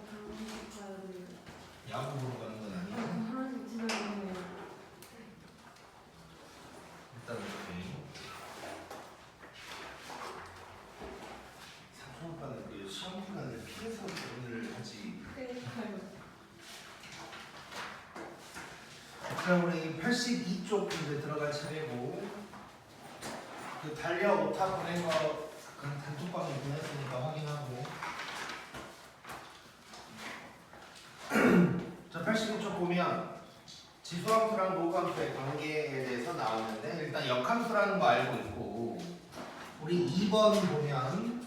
당직 가야 돼요. 야구 보러 가는 건 아니고 하나씩 집에 가네요. 일단 이렇게 삼촌 오빠는 그 시험 기간을 피해서 오늘 하지. 그러니까요. 자, 우리 82쪽 문제 들어갈 차례고 그 달력 오타 보낸 거 그건 단톡방에 보냈으니까 확인하고 자, 82쪽 보면 지수함수랑 노함수의 관계에 대해서 나오는데 일단 역함수라는 거 알고 있고 우리 2번 보면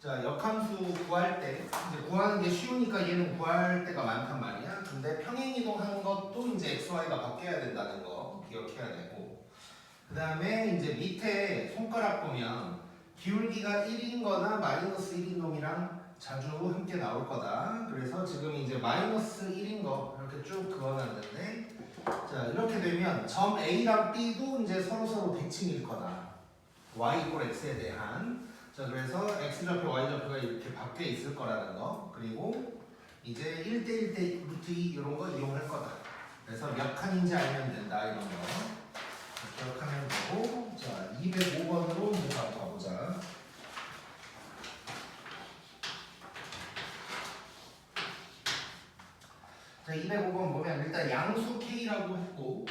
자, 역함수 구할 때 이제 구하는 게 쉬우니까 얘는 구할 때가 많단 말이야. 근데 평행이동하는 것도 이제 xy가 바뀌어야 된다는 거 기억해야 되고 그 다음에 이제 밑에 손가락 보면 기울기가 1인 거나 마이너스 1인 놈이랑 자주 함께 나올 거다. 그래서 지금 이제 마이너스 1인 거 이렇게 쭉 그어놨는데 자, 이렇게 되면 점 A랑 B도 이제 서로서로 대칭일 거다. y 이퀄 x에 대한 자, 그래서 x좌표 y좌표가 이렇게 바뀌어 있을 거라는 거 그리고 이제 1대 1대 루트 2 이런 거 이용할 거다. 그래서 몇 칸인지 알면 된다 이런 거 기억하면 되고 자, 205번으로 이제 바로 가보자. 자, 205번 보면 일단 양수 K라고 했고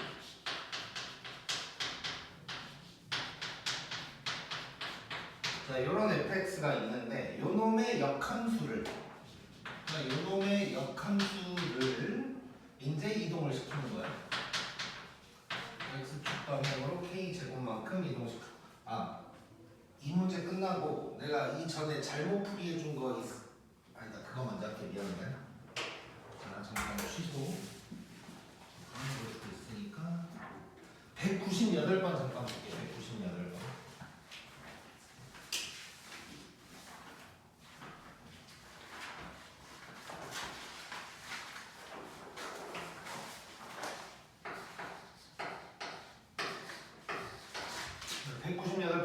자, 요런 fx가 있는데 요놈의 역함수를 자, 요놈의 역함수를 이제 이동을 시키는 거야. x축 방향으로 k제곱만큼 이동시켜. 아, 이 문제 끝나고 내가 이 전에 잘못 풀이해 준 거 아니다, 그거 먼저 할게. 미안해. 자, 잠깐 취소. 하는 것도 있으니까 198번 잠깐 볼게요. 198번.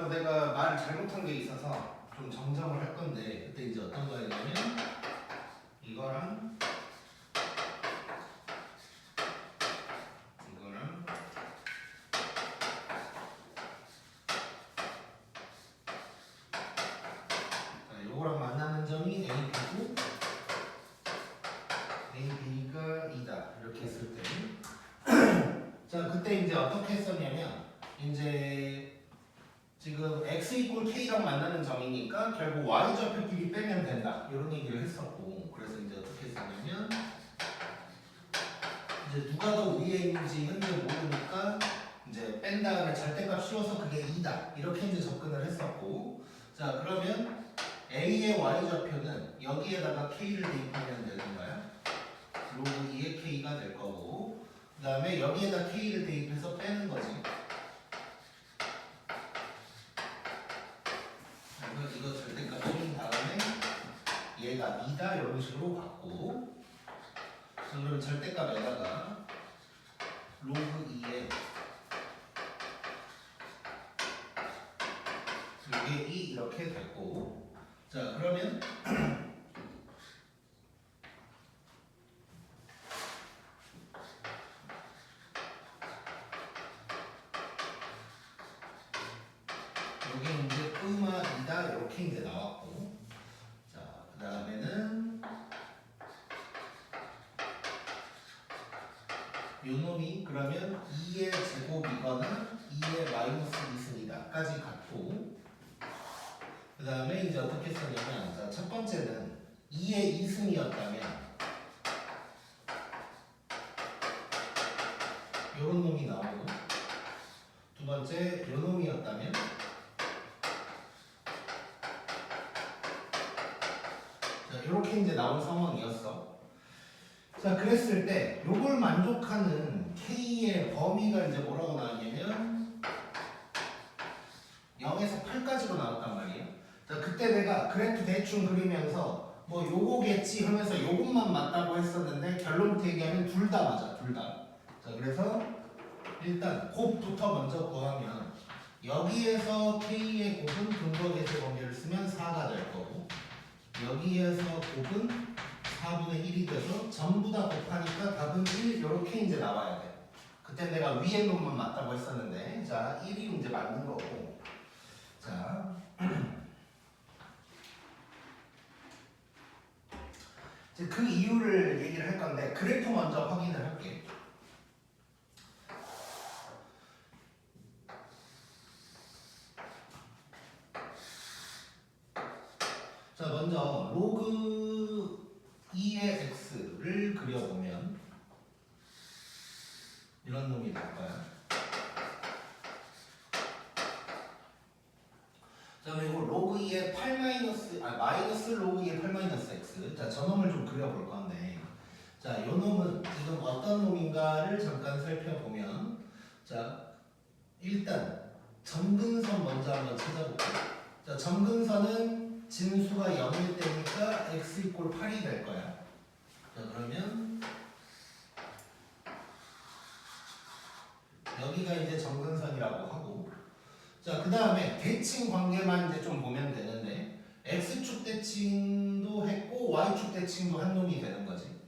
내가 말을 잘못한 게 있어서 좀 정정을 할 건데 그때 이제 어떤 거였냐면 이거랑 이거랑 자, 요거랑 만나는 점이 AB고 AB가 2다 이렇게 했을 때 자, 그때 이제 어떻게 했었냐면 이제 지금 x 이퀄 k랑 만나는 점이니까 결국 y 좌표끼리 빼면 된다 이런 얘기를 했었고 그래서 이제 어떻게 했었냐면 이제 누가 더 위에 있는지 현재 모르니까 이제 뺀 다음에 절대값 씌워서 그게 2다 이렇게 이제 접근을 했었고 자, 그러면 a의 y 좌표는 여기에다가 k를 대입하면 되는 거야. 로그 2의 k가 될 거고 그 다음에 여기에다 k를 대입해서 빼는 거지. 이거 절대값 씌운 다음에 얘가 2다 이런 식으로 받고 자, 그럼 절대값에다가 로그 2에 이게 2 이렇게 됐고 자, 그러면 여기 이제 끄마 2다 이렇게 이제 나왔고 자, 그 다음에는 요놈이 그러면 2의 제곱이거나 2의 마이너스 2승이다까지 같고 그 다음에 이제 어떻게 썼냐면 자, 첫 번째는 2의 2승이었다면 요런 놈이 나오고 두 번째 요 놈이었다면 자, 이렇게 이제 나온 상황이었어. 자, 그랬을 때 요걸 만족하는 K의 범위가 이제 뭐라고 나왔냐면 0에서 8까지로 나왔단 말이에요. 자, 그때 내가 그래프 대충 그리면서 뭐 요거겠지 하면서 요것만 맞다고 했었는데 결론부터 얘기하면 둘 다 맞아, 둘 다. 자, 그래서 일단 곱부터 먼저 구하면 여기에서 K의 곱은 근거 계수 범위를 쓰면 4가 될 거고 여기에서 곱은 4분의 1이 돼서 전부 다 곱하니까 답은 1 이렇게 이제 나와야 돼. 그때 내가 위에 놈만 맞다고 했었는데 자 1이 이제 맞는 거고 자 이제 그 이유를 얘기를 할 건데 그래프 먼저 확인을 할게. 자 먼저 로그 2의 x를 그려보면 이런 놈이 될까요? 자 그리고 로그 2의 8 마이너스 로그 2의 8 마이너스 x 자 저놈을 좀 그려볼 건데 자 요 놈은 지금 어떤 놈인가를 잠깐 살펴보면 자 일단 점근선 먼저 한번 찾아볼게요. 자 점근선은 진수가 0일 때니까 x 이꼴 8이 될 거야. 자 그러면 여기가 이제 점근선이라고 하고 자 그 다음에 대칭 관계만 이제 좀 보면 되는데 x축 대칭도 했고 y축 대칭도 한 놈이 되는 거지.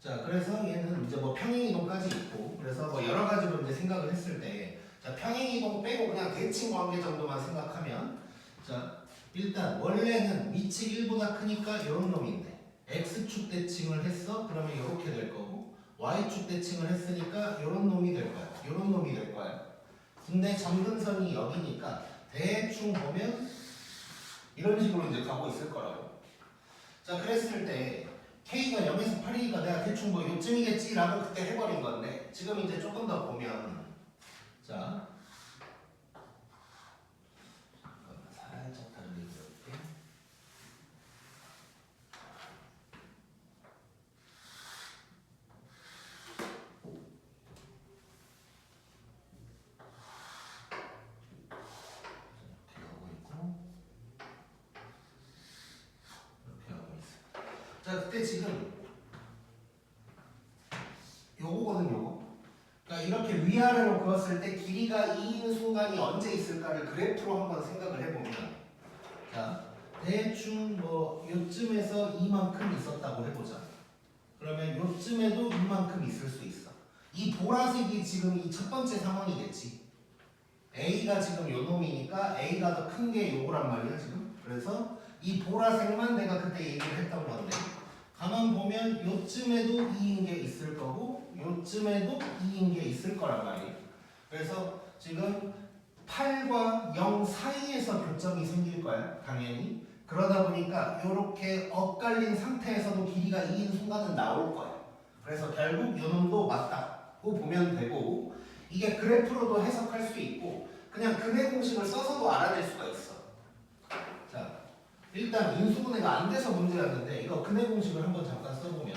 자 그래서 얘는 이제 뭐 평행이동까지 있고 그래서 뭐 여러 가지로 이제 생각을 했을 때 자 평행이동 빼고 그냥 대칭 관계 정도만 생각하면 자 일단 원래는 위치 1보다 크니까 이런 놈인데 x축 대칭을 했어 그러면 이렇게 될 거고 y축 대칭을 했으니까 이런 놈이 될 거야. 이런 놈이 될 거야. 근데 점근선이 여기니까 대충 보면 이런 식으로 이제 가고 있을 거라고. 자 그랬을 때 K가 0에서 8이니까 내가 대충 뭐 요쯤이겠지 라고 그때 해버린 건데 지금 이제 조금 더 보면 자 살짝 다르게 그려볼게. 자 그때 지금 요거거든 요거. 그러니까 이렇게 위아래로 그었을 때 길이가 2인 순간이 언제 있을까를 그래프로 한번 생각을 해보면 자 대충 뭐 요쯤에서 이만큼 있었다고 해보자. 그러면 요쯤에도 이만큼 있을 수 있어. 이 보라색이 지금 이 첫 번째 상황이겠지. A가 지금 요 놈이니까 A가 더 큰 게 요거란 말이야 지금. 그래서 이 보라색만 내가 그때 얘기를 했던 건데 가만 보면 요쯤에도 2인 게 있을 거고 요쯤에도 2인 게 있을 거란 말이에요. 그래서 지금 8과 0 사이에서 교점이 생길 거야 당연히. 그러다 보니까 이렇게 엇갈린 상태에서도 길이가 2인 순간은 나올 거야. 그래서 결국 요놈도 맞다고 보면 되고 이게 그래프로도 해석할 수 있고 그냥 근해 공식을 써서도 알아낼 수가 있어. 자 일단 인수분해가 안 돼서 문제였는데 이거 근해 공식을 한번 잠깐 써보면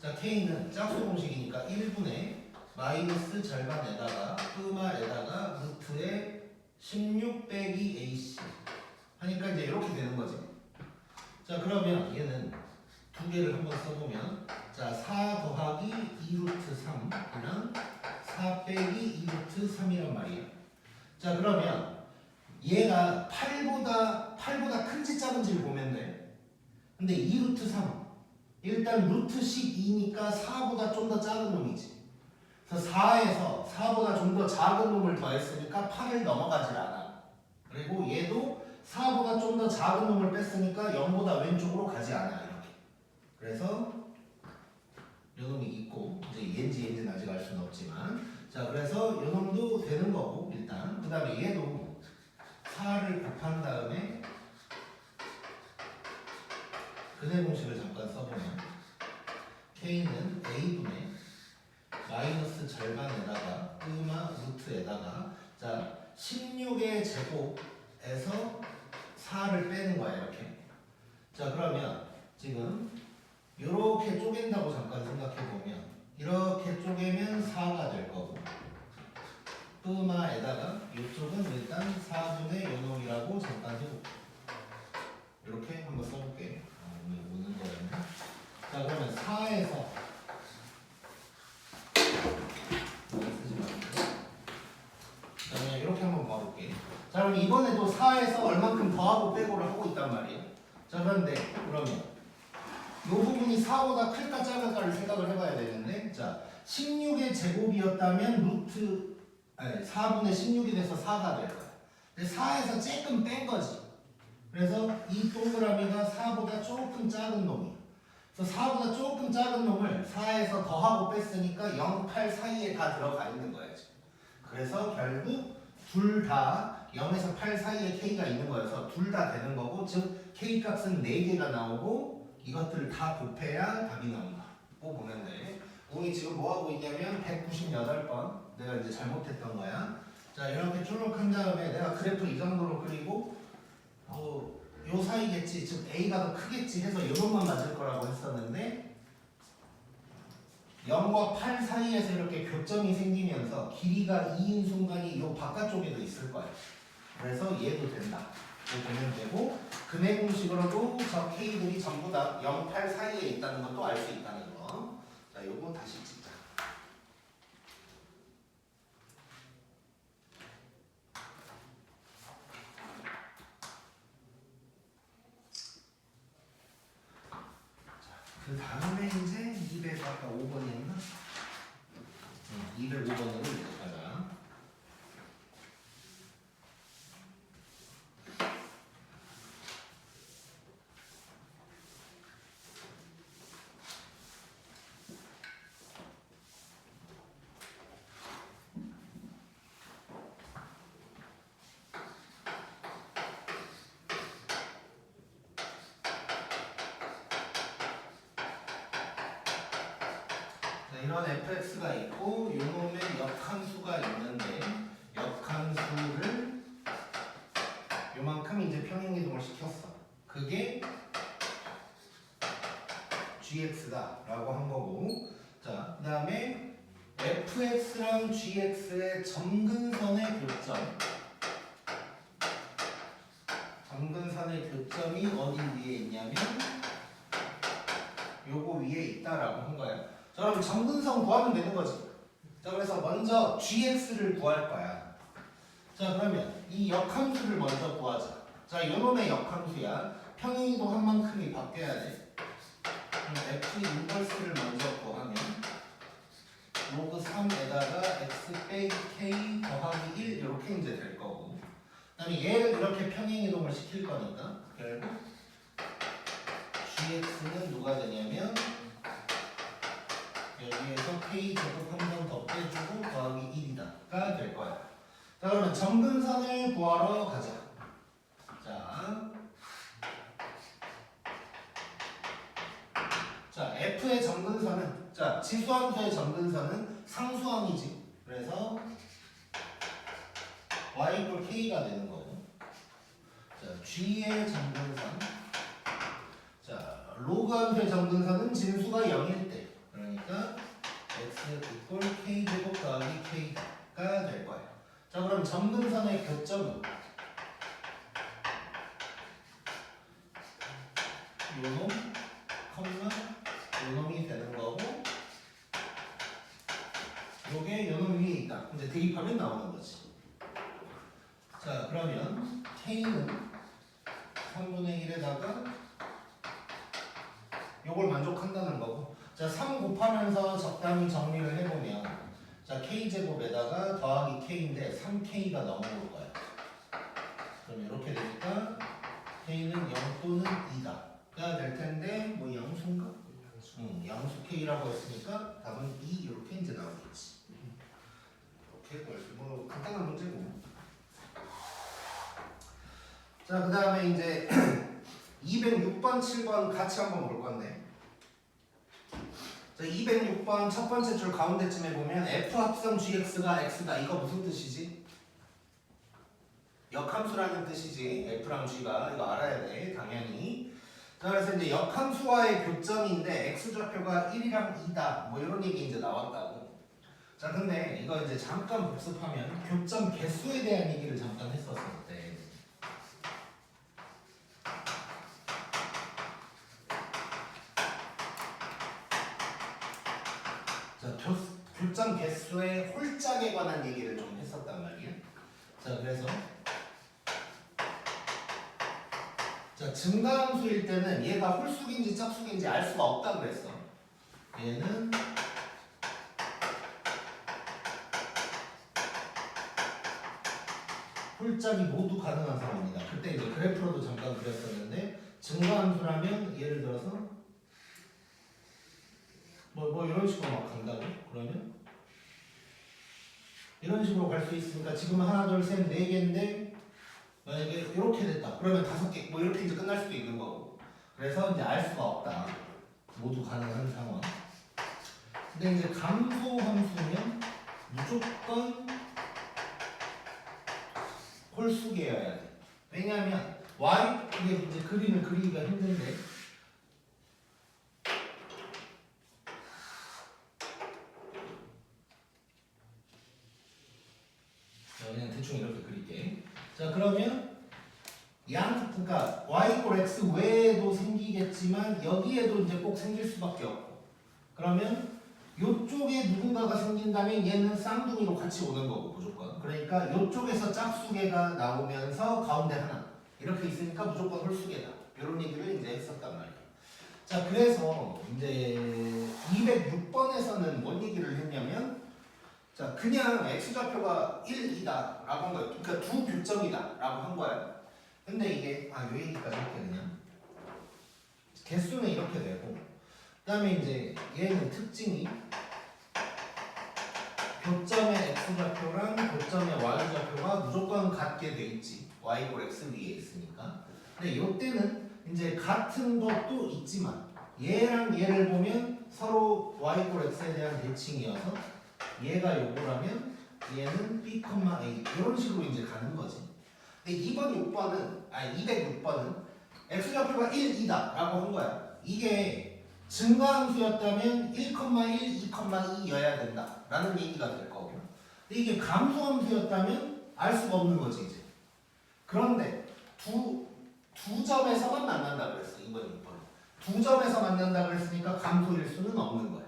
자 K는 짝수 공식이니까 1분의 마이너스 절반에다가 끄마에다가 루트에 16 빼기 AC 하니까 이제 이렇게 되는 거지. 자 그러면 얘는 두 개를 한번 써보면 자 4 더하기 2루트 3이랑 4 빼기 2루트 3이란 말이에요. 자 그러면 얘가 8보다 큰지 작은지를 보면 돼. 근데 2루트 3 일단 루트식 2니까 4보다 좀 더 작은 놈이지. 그래서 4에서 4보다 좀 더 작은 놈을 더했으니까 8을 넘어가질 않아. 그리고 얘도 4보다 좀 더 작은 놈을 뺐으니까 0보다 왼쪽으로 가지 않아 이렇게. 그래서 요 놈이 있고 이제 얘인지는 아직 알 수는 없지만 자 그래서 요 놈도 되는 거고 일단 그 다음에 얘도 4를 곱한 다음에 근해 공식을 잠깐 써보면 K는 A분의 마이너스 절반에다가 끄마 루트에다가 자 16의 제곱에서 4를 빼는 거야 이렇게. 자 그러면 지금 이렇게 쪼갠다고 잠깐 생각해보면 이렇게 쪼개면 4가 될 거고 끄마에다가 이쪽은 일단 4분의 요놈이라고 잠깐 해볼게. 이렇게 한번 써볼게. 오늘 오는 거였네. 자 그러면 4에서 쓰지 말고 자 그냥 이렇게 한번 봐볼게. 자 그럼 이번에도 4에서 얼만큼 더하고 빼고를 하고 있단 말이에요. 자 그런데 그러면 요 제곱이 4보다 클까 작을까를 생각을 해봐야 되는데, 자 16의 제곱이었다면 루트 4분의 16이 돼서 4가 될 거야. 근데 4에서 조금 뺀 거지. 그래서 이 동그라미가 4보다 조금 작은 놈이야. 그래서 4보다 조금 작은 놈을 4에서 더하고 뺐으니까 0, 8 사이에 다 들어가 있는 거야 지금. 그래서 결국 둘 다 0에서 8 사이에 K가 있는 거여서 둘 다 되는 거고, 즉 K 값은 4개가 나오고 이것들을 다 곱해야 답이 나온다. 고 보면 돼. 공이 지금 뭐 하고 있냐면 198번. 내가 이제 잘못했던 거야. 자 이렇게 쭉 한 다음에 내가 그래프 이 정도로 그리고 요 사이겠지, 즉 A가 더 크겠지 해서 요것만 맞을 거라고 했었는데 0과 8 사이에서 이렇게 교점이 생기면서 길이가 2인 순간이 요 바깥쪽에도 있을 거야. 그래서 얘도 된다. 보면 되고, 금의 공식으로도 저 K들이 전부 다 0, 8 사이에 있다는 것도 알 수 있다는 거. 자, 요거 다시 찍자. 그 다음에 이제 200 아까 5번이었나? 205번으로 이제 가자. 이런 fx가 있고 요놈의 역함수가 있는데 역함수를 요만큼 이제 평행이동을 시켰어. 그게 gx다 라고 한 거고, 자 그 다음에 fx랑 gx의 점근선의 교점, 점근선의 교점이 어디 위에 있냐면 요거 위에 있다라고 한 거야. 자, 그럼 점근선 구하면 되는 거지. 자, 그래서 먼저 gx를 구할 거야. 자, 그러면 이 역함수를 먼저 구하자. 자, 요놈의 역함수야. 평행이동 한 만큼이 바뀌어야 돼. 그럼 f 인버스를 먼저 구하면 로그 3에다가 x 빼기 k 더하기 1 이렇게 이제 될 거고, 그 다음에 얘를 이렇게 평행이동을 시킬 거니까 결국 gx는 누가 되냐면 여기에서 k 제곱 한 번 더 빼주고 더하기 1이다가 될 거야. 자, 그러면 점근선을 구하러 가자. 자 f의 점근선은, 자 지수함수의 점근선은 상수함이지. 그래서 y = k가 되는 거고, 자 g의 점근선, 자 로그 함수의 점근선은 진수가 0일 때, 그러니까 x = k 제곱 더하기 k가 될 거야. 자, 그럼 점근선의 교점은 요놈, 컴마 요놈이 되는 거고, 요게 요놈 위에 있다. 이제 대입하면 나오는 거지. 자, 그러면 k는 3분의 1에다가 요걸 만족한다는 거고, 자 3 곱하면서 적당히 정리를 해보면, 자 k제곱에다가 더하기 k인데 3k가 넘어올 거야. 그럼 이렇게 되니까 k는 0 또는 2다가 될 텐데, 뭐 양수인가? 양수 k라고 했으니까 답은 2 이렇게 이제 나오겠지. 이렇게 뭐 간단한 문제고. 자, 그 다음에 이제 206번, 7번 같이 한번 볼 건데, 자, 206번 첫 번째 줄 가운데쯤에 보면 f 합성 gx가 x다. 이거 무슨 뜻이지? 역함수라는 뜻이지. f랑 g가 이거 알아야 돼, 당연히. 자, 그래서 이제 역함수와의 교점인데 x좌표가 1이랑 2다. 뭐 이런 얘기 이제 나왔다고. 자, 근데 이거 이제 잠깐 복습하면 교점 개수에 대한 얘기를 잠깐 했었을 때, 자, 교점 개수의 홀짝에 관한 얘기를 좀 했었단 말이야. 자, 그래서 자, 증가함수일 때는 얘가 홀수인지 짝수인지 알 수가 없다 그랬어. 얘는 홀짝이 모두 가능한 상황입니다. 그때 이제 그래프로도 잠깐 그렸었는데 증가함수라면 예를 들어서 뭐 이런 식으로 막 간다고 그러면 이런 식으로 갈 수 있으니까 지금 하나 둘셋네 개인데 만약에 이렇게 됐다 그러면 5개 뭐 이렇게 이제 끝날 수도 있는 거고 그래서 이제 알 수가 없다 모두 가능한 상황. 근데 이제 감소 함수는 무조건 홀수계여야 돼. 왜냐하면 y 이게 이제 그림을 그리기가 힘든데 그냥 대충 이렇게 그릴게. 자 그러면 그러니까 y = x 외에도 생기겠지만 여기에도 이제 꼭 생길 수밖에 없고 그러면 요쪽에 누군가가 생긴다면 얘는 쌍둥이로 같이 오는 거고 무조건. 그러니까 요쪽에서 짝수계가 나오면서 가운데 하나 이렇게 있으니까 무조건 홀수계다. 이런 얘기를 이제 했었단 말이에요. 자 그래서 이제 206번에서는 뭔 얘기를 했냐면 자 그냥 x좌표가 1, 2다 라고 한 거예요. 그러니까 두 교점이다 라고 한 거예요. 근데 이게 요 얘기까지 할게 그냥 개수는 이렇게 되고 그 다음에 이제 얘는 특징이 교점의 x좌표랑 교점의 y좌표가 무조건 같게 돼 있지. y = x 위에 있으니까. 근데 이때는 이제 같은 것도 있지만 얘랑 얘를 보면 서로 y = x에 대한 대칭이어서 얘가 요거라면 얘는 b, a 이런 식으로 이제 가는 거지. 근데 206번은 x좌표가 1, 2다 라고 한 거야. 이게 증가함수였다면 1, 1, 2,2여야 된다 라는 얘기가 될 거고 근데 이게 감소함수였다면 알 수가 없는 거지 이제. 그런데 두 점에서만 만난다 그랬어. 이번 6번 두 점에서 만난다 그랬으니까 감소일 수는 없는 거야.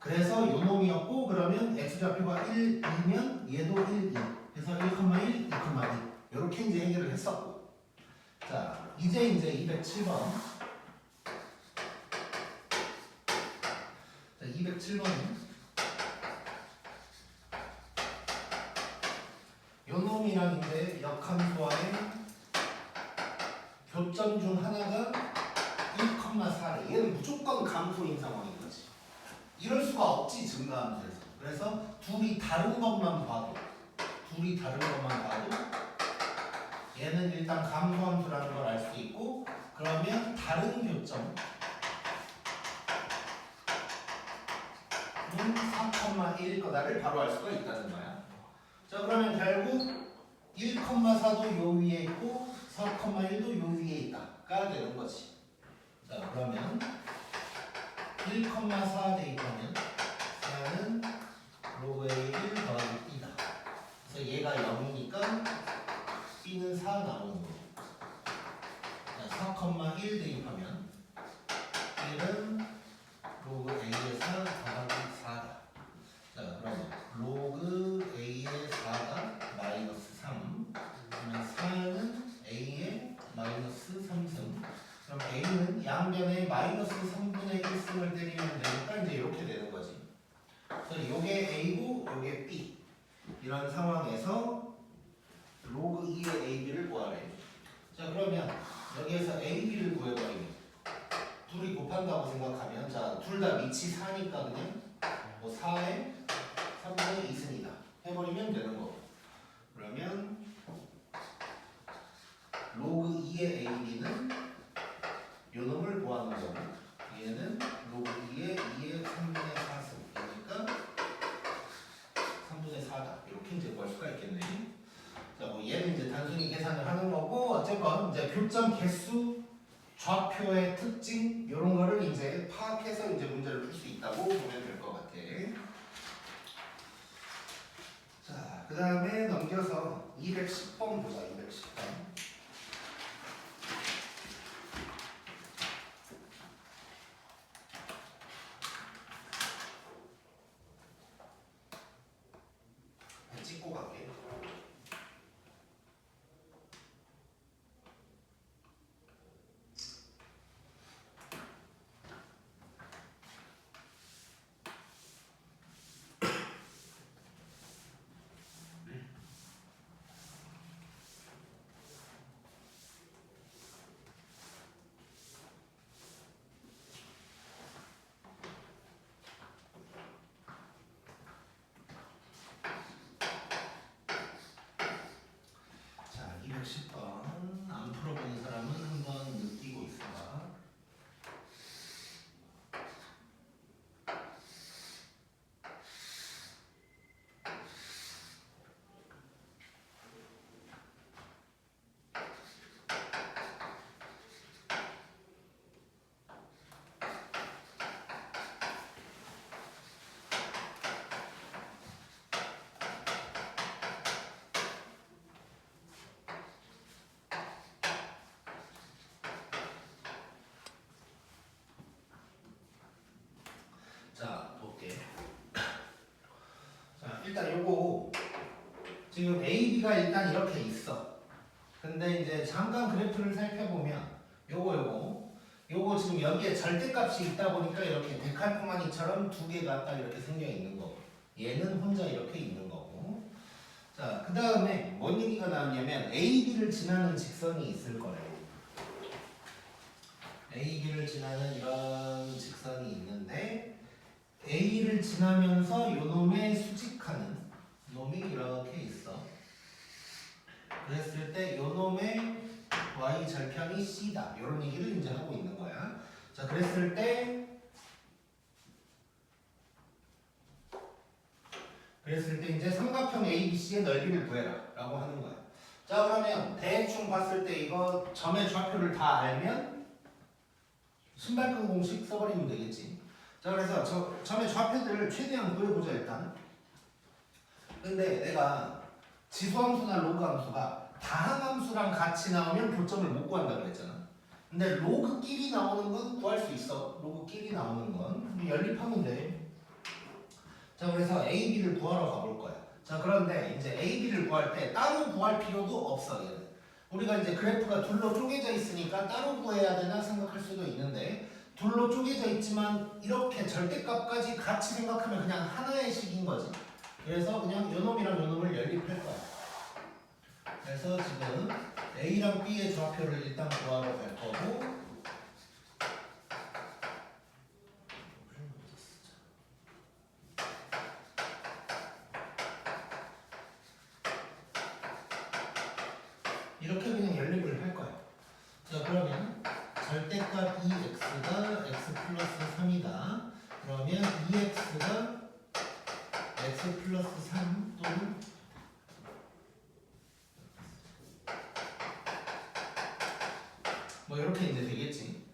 그래서 요 놈이었고 그러면 x좌표가 1, 2면 얘도 1, 2 그래서 1, 1, 2, 2 이렇게 이제 해결을 했었고 자 이제 207번 자 207번은 요 놈이랑 이제 역함수와의 교점 중 하나가 1,4래. 얘는 무조건 감소인 상황인 거지. 이럴 수가 없지 증가함수에서. 그래서 둘이 다른 것만 봐도 얘는 일단 감소함수라는 걸 알 수 있고 그러면 다른 교점은 4,1일 거다를 바로 알 수가 있다는 거야. 자 그러면 결국 1,4도 요 위에 있고 4,1도 요 위에 있다가 되는 거지. 자 그러면 1,4 대입하면 4는 로그 A1 더하기 B다. 그래서 얘가 0이니까 B는 4 나오는 거고. 자 4,1 대입하면 1은 로그 A의 4 더하기 4다. 자 그럼 로그 A의 4가 마이너스 3 그러면 4는 A의 마이너스 3승 그럼 A는 양변에 마이너스 3분의 1승을 때리면 되니까 이제 이렇게 되는 거지. 그래서 요게 A고 요게 B 이런 상황에서 로그 2의 AB를 구하래. 자 그러면 여기에서 AB를 구해버리면 둘이 곱한다고 생각하면 자 둘 다 밑이 4니까 그냥 뭐 4에 3분의 2승이다 해버리면 되는 거고 그러면 로그 2의 AB는 요 놈을 구하는 거고 얘는 로그 2의 3분의 4승이니까 3분의 4다 이렇게 이제 구할 수가 있겠네. 자 뭐 얘는 이제 단순히 계산을 하는 거고 어쨌건 이제 교점 개수 좌표의 특징 이런 거를 이제 파악해서 이제 문제를 풀 수 있다고 보면 될 것 같아. 자, 그 다음에 넘겨서 210번 보자. 210번. 찍고 갈게. 일단 요거 지금 AB가 일단 이렇게 있어. 근데 이제 잠깐 그래프를 살펴보면 요거 지금 여기에 절대값이 있다 보니까 이렇게 데칼코마니처럼 두 개가 딱 이렇게 생겨 있는 거고 얘는 혼자 이렇게 있는 거고. 자, 그 다음에 뭔 얘기가 나왔냐면 AB를 지나는 직선이 있을 거래요. AB를 지나는 이런 직선이 있는데 A를 지나면서 요놈의 수직하는 놈이 이렇게 있어. 그랬을 때 요놈의 y 절편이 C다. 이런 얘기를 이제 하고 있는 거야. 자, 그랬을 때 이제 삼각형 ABC의 넓이를 구해라 라고 하는 거야. 자, 그러면 대충 봤을 때 이거 점의 좌표를 다 알면 신발끈 공식 써버리면 되겠지. 자, 그래서 점의 좌표들을 최대한 구해보자 일단. 근데 내가 지수함수나 로그함수가 다항함수랑 같이 나오면 교점을 못 구한다 그랬잖아. 근데 로그끼리 나오는 건 구할 수 있어. 로그끼리 나오는 건 연립하면 돼. 자, 그래서 AB를 구하러 가볼 거야. 자, 그런데 이제 AB를 구할 때 따로 구할 필요도 없어. 얘는. 우리가 이제 그래프가 둘로 쪼개져 있으니까 따로 구해야 되나 생각할 수도 있는데 둘로 쪼개져 있지만 이렇게 절대값까지 같이 생각하면 그냥 하나의 식인 거지. 그래서 그냥 요놈이랑 요놈을 연립할 거야. 그래서 지금 A랑 B의 좌표를 일단 구하러 갈 거고 이렇게 그냥 연립을 할 거야. 자, 그러면 절대값 2x가 x 플러스 3이다. 그러면 2x가 x 플러스 3 또는 뭐 이렇게 이제 되겠지.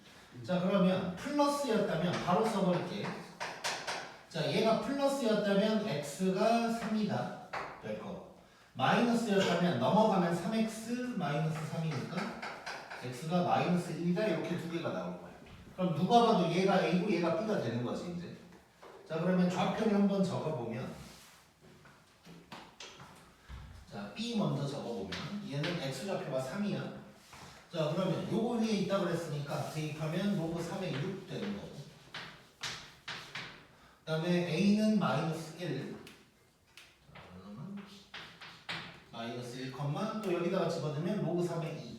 자, 그러면 플러스였다면 바로 써버릴게. 자, 얘가 플러스였다면 x가 3이다 될 거. 마이너스였다면 넘어가면 3x 마이너스 3이니까 x가 마이너스 1이다 이렇게 두 개가 나올 거야. 그럼 누가 봐도 얘가 a고 얘가 b가 되는 거지 이제. 자, 그러면 좌표를 한번 적어보면 자, b 먼저 적어보면 얘는 x 좌표가 3이야. 자, 그러면 요거 위에 있다 그랬으니까 대입하면 로그 3의 6 되는 거고 그 다음에 a는 마이너스 1 마이너스 1, 또 여기다가 집어넣으면 로그 3의 2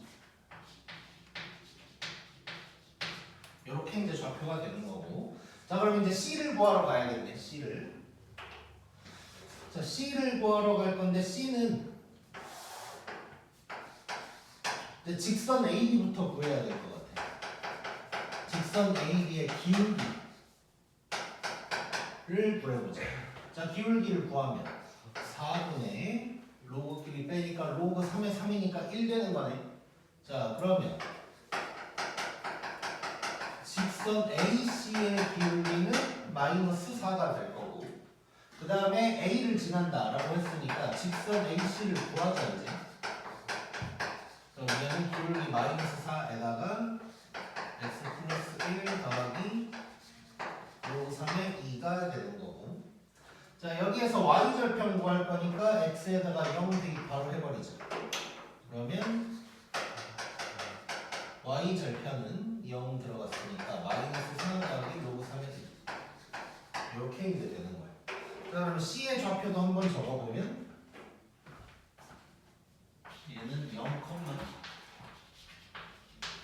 이렇게 이제 좌표가 되는 거고. 자, 그럼 이제 C를 구하러 가야겠네. C를. 자, C를 구하러 갈 건데 C는 이제 직선 AB부터 구해야 될 것 같아. 직선 AB의 기울기를 구해보자. 자, 기울기를 구하면 4분의 로그끼리 빼니까 로그 3의 3이니까 1 되는 거네. 자, 그러면 직선 AC의 기울기는 마이너스 4가 될 거고 그 다음에 A를 지난다 라고 했으니까 직선 AC를 구하자 이제. 그럼 얘는 기울기 마이너스 4에다가 x 플러스 1 더하기 로그 3의 2가 되는 거고. 자, 여기에서 y절편 구할 거니까 x에다가 0 대입 바로 해버리죠. 그러면 y절편은 0 들어갔으니까 마이너스 4 더하기 로그 3의 2 이렇게 이제 되는 거예요. 자, 그럼 C의 좌표도 한번 적어보면 얘는 0,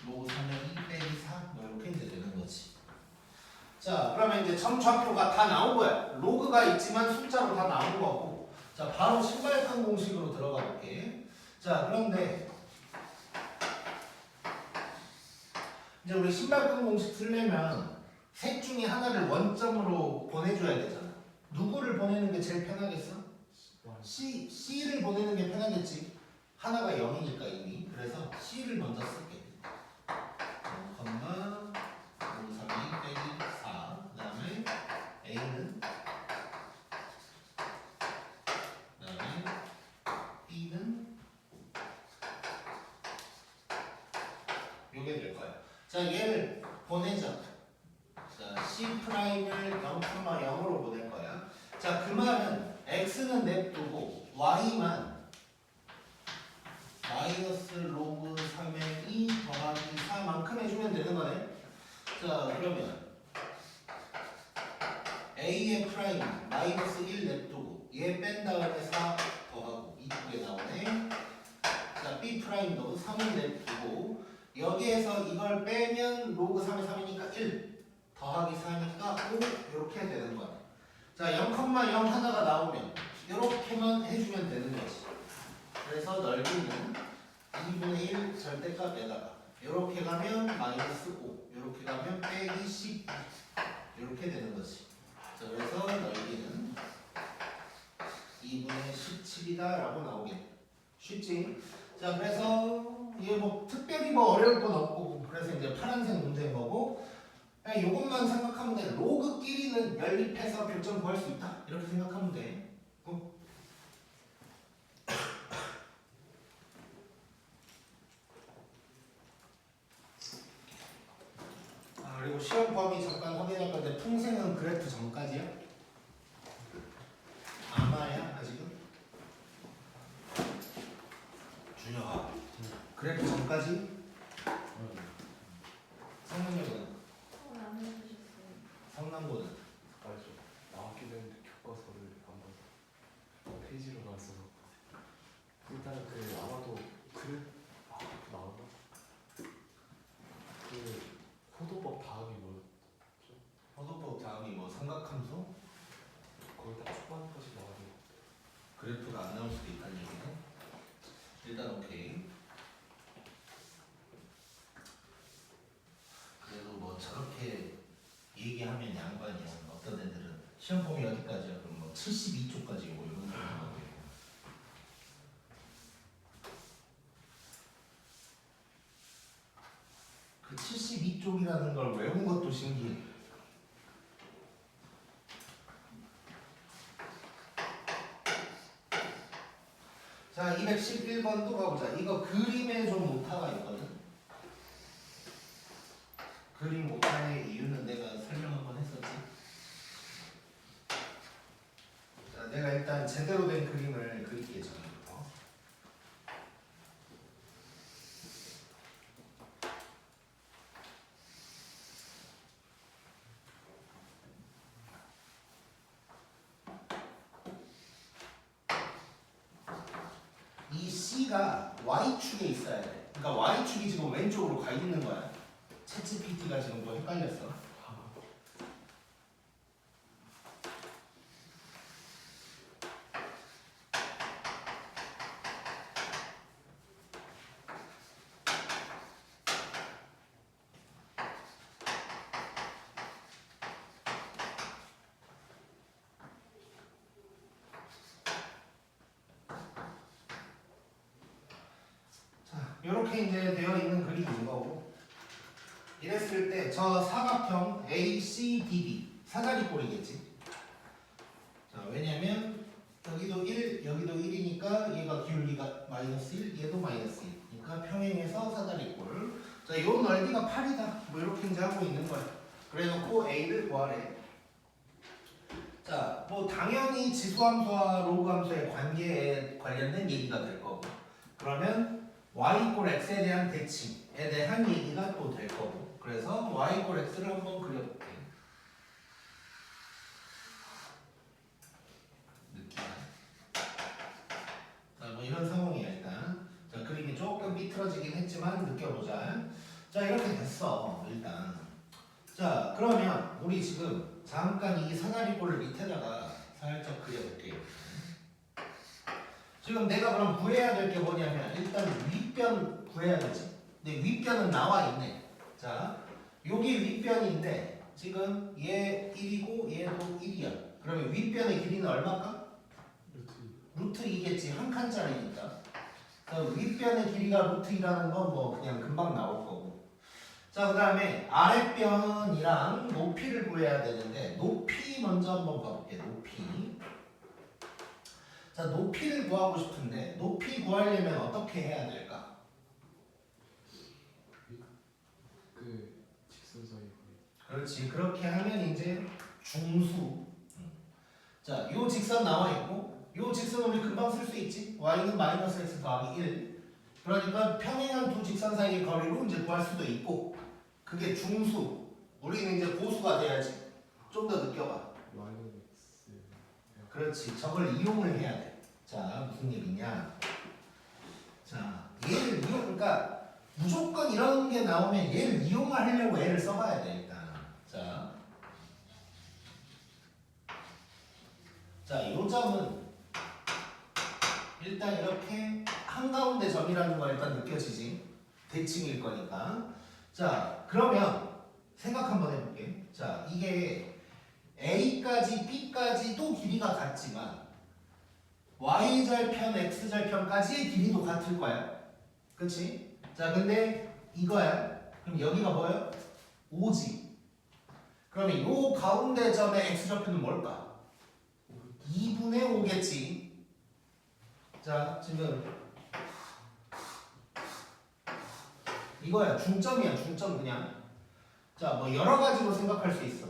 로그 3의 2 빼기 4 뭐 이렇게 이제 되는 거지. 자, 그러면 이제 점 좌표가 다 나온 거야. 로그가 있지만 숫자로 다 나온 거고. 자, 바로 신발끈 공식으로 들어가 볼게. 자, 그런데 이제 우리 신발끈 공식 쓰려면 셋 중에 하나를 원점으로 보내줘야 되잖아. 누구를 보내는 게 제일 편하겠어? C를 보내는 게 편하겠지. 하나가 0이니까 이미. 그래서 C를 먼저 쓸게. 0, 3이 빼기 4. 그 다음에 A는 그 다음에 B는 요게 될 거야. 자, 얘를 보내자. 자, C''을 0,0으로 보낼 거야. 자, 그 말은 x는 냅두고 y만 마이너스 로그 3의 2 더하기 4만큼 해주면 되는 거네. 자 그러면 a의 프라임 마이너스 1 냅두고 얘 뺀 다음에 4 더하고 이쪽에 나오네. 자 b 프라임도 3을 냅두고 여기에서 이걸 빼면 로그 3의 3이니까 1 더하기 4니까 5 이렇게 되는 거야. 자 0,0 하나가 나오면 이렇게만 해주면 되는 거지. 그래서 넓이는 2분의 1 절대값에다가 이렇게 가면 마이너스 5 이렇게 가면 빼기 10 이렇게 되는 거지. 자 그래서 넓이는 2분의 17이다 라고 나오겠네. 쉽지? 자 그래서 이게 뭐 특별히 뭐 어려울 건 없고 그래서 이제 파란색 문제인 거고 그냥 이것만 생각하면 돼. 로그끼리는 연립해서 교점 구할 수 있다 이렇게 생각하면 돼. 그리고 시험 범위 잠깐 확인할 건데 풍생은 그래프 전까지야? 아마야 아직은? 준혁아 그래프 전까지? 성능력은? 안 해주셨어요. 성남고는? 맞아. 나왔긴 했는데 교과서를 한번 페이지로 가서 일단 그 아마도 나왔나? 그 포도법 다음이 뭐였죠? 포도법 다음이 뭐 삼각함수? 거의 딱 초반까지 나와요. 그래프가 안 나올 수도 있다는 얘기네. 일단 오케이. 그래도 뭐 저렇게 얘기하면 양반이야. 어떤 애들은 시험 범위 어디까지야? 그럼 뭐 72쪽까지 뭐 이런 거 하고 있고. 그 72쪽이라는 걸 외운 것도 신기해. 자, 211번도 가보자. 이거 그림에 좀 오타가 있거든. 그림 오타의 이유는 내가 설명 한번 했었지. 자, 내가 일단 제대로 된 그림을 그릴게 전부터. 이 C가 Y축에 있어야 돼. 그러니까 Y축이 지금 왼쪽으로 가 있는 거야. 챗GPT가 지금 뭐 헷갈렸어. 자, 이렇게 이제 되어 있는 그림인 거고. 이랬을 때 저 사각형 ACDD 사다리꼴이겠지. 자, 왜냐면 여기도 1, 여기도 1이니까 얘가 기울기가 마이너스 1, 얘도 마이너스 1. 그러니까 평행해서 사다리꼴. 자, 요 넓이가 8이다. 뭐 이렇게 이제 하고 있는 거야. 그래놓고 A를 구하래. 자, 뭐 당연히 지수함수와 로그함수의 관계에 관련된 얘기가 될 거고. 그러면 y = x에 대한 대칭에 대한 얘기가 또 될 거고. 그래서 y = x를 한번 그려볼게. 느낌. 자, 뭐 이런 상황이야 일단. 자, 그림이 조금 삐뚤어지긴 했지만 느껴보자. 자, 이렇게 됐어 일단. 자, 그러면 우리 지금 잠깐 이 사다리꼴을 밑에다가 살짝 그려볼게요. 지금 내가 그럼 구해야 될 게 뭐냐면 일단 윗변 구해야 되지. 근데 윗변은 나와 있네. 자, 여기 윗변인데 지금 얘 1이고 얘도 1이야. 그러면 윗변의 길이는 얼마일까? 루트 2겠지. 한 칸짜리니까. 윗변의 길이가 루트 2라는 건 뭐 그냥 금방 나올 거고. 자, 그 다음에 아랫변이랑 높이를 구해야 되는데 높이 먼저 한번 봐볼게. 높이. 자, 높이를 구하고 싶은데 높이 구하려면 어떻게 해야 될까? 그 직선선이 그렇지. 그렇게 하면 이제 중수. 자, 요 직선 나와 있고 요 직선 우리 금방 쓸 수 있지. y는 마이너스 x 더하기 1. 그러니까 평행한 두 직선 사이의 거리로 이제 구할 수도 있고 그게 중수. 우리는 이제 고수가 돼야지. 좀 더 느껴봐. y는 x. 그렇지. 저걸 이용을 해야 돼. 자, 무슨 얘기냐? 자, 얘를 이용, 그러니까 무조건 이런 게 나오면 얘를 이용하려고 애를 써봐야 돼 일단. 자, 요 점은 일단 이렇게 한가운데 점이라는 거 일단 느껴지지. 대칭일 거니까. 자, 그러면 생각 한번 해볼게. 자, 이게 A까지 B까지도 길이가 같지만 Y절편, X절편까지의 길이도 같을 거야. 그치? 자, 근데 이거야. 그럼 여기가 뭐야? 5지. 그러면 요 가운데 점의 X절편은 뭘까? 2분의 5겠지. 자, 지금 이거야. 중점이야. 중점 그냥. 자, 뭐 여러 가지로 생각할 수 있어.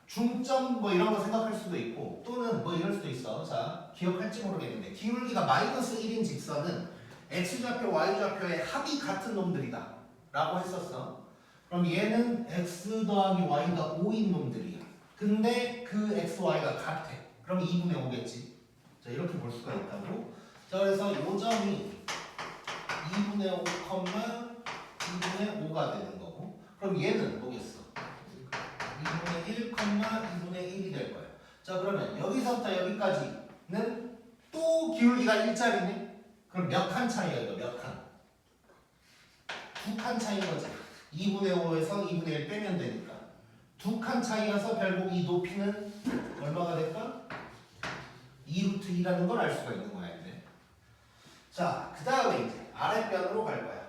중점 뭐 이런 거 생각할 수도 있고 또는 뭐 이럴 수도 있어. 자, 기억할지 모르겠는데 기울기가 마이너스 1인 직선은 x좌표, y좌표의 합이 같은 놈들이다 라고 했었어. 그럼 얘는 x 더하기 y가 5인 놈들이야. 근데 그 x, y가 같아. 그럼 2분의 5겠지. 자, 이렇게 볼 수가 있다고. 자, 그래서 요 점이 2분의 5, 2분의 5가 되는 거고 그럼 얘는 뭐겠어? 2분의 1, 2분의 1이 될 거예요. 자, 그러면 여기서부터 여기까지는 또 기울기가 일자리네? 그럼 몇 칸 차이야 이거? 몇 칸? 2칸 차이인 거지. 2분의 5에서 2분의 1 빼면 되니까 2칸 차이여서 결국 이 높이는 얼마가 될까? 2루트 2라는 걸 알 수가 있는 거야 이제. 자, 그 다음에 이제 아랫변으로 갈 거야.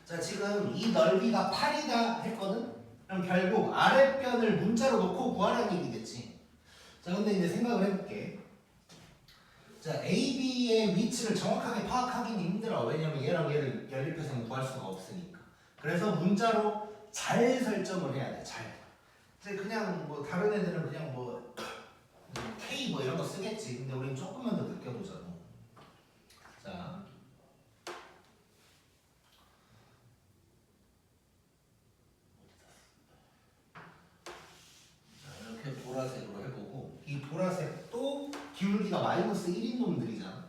자, 지금 이 넓이가 8이다 했거든? 그럼 결국 아랫변을 문자로 놓고 구하라는 얘기겠지. 자, 근데 이제 생각을 해볼게. 자, AB의 위치를 정확하게 파악하기는 힘들어. 왜냐면 얘랑 얘를 연립해서는 구할 수가 없으니까. 그래서 문자로 잘 설정을 해야 돼. 잘. 이제 그냥 뭐 다른 애들은 그냥 뭐 K 뭐 이런 거 쓰겠지. 근데 우린 조금만 더 느껴보자고. 자. 이렇게 보라색으로 해보고 이 보라색도 기울기가 마이너스 1인 놈들이잖아.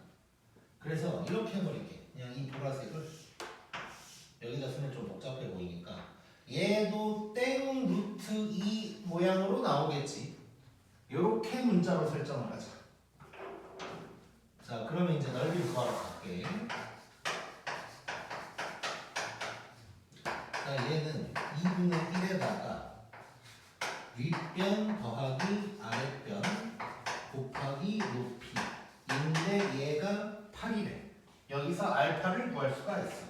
그래서 이렇게 해버릴게. 그냥 이 보라색을 여기다 쓰면 좀 복잡해 보이니까 얘도 땡 루트 2 모양으로 나오겠지. 요렇게 문자로 설정을 하자. 자, 그러면 이제 넓이를 구하러 갈게. 자, 얘는 2분의 1에다가 윗변 더하기 아랫변 곱하기 높이인데 얘가 8이래. 여기서 알파를 구할 수가 있어.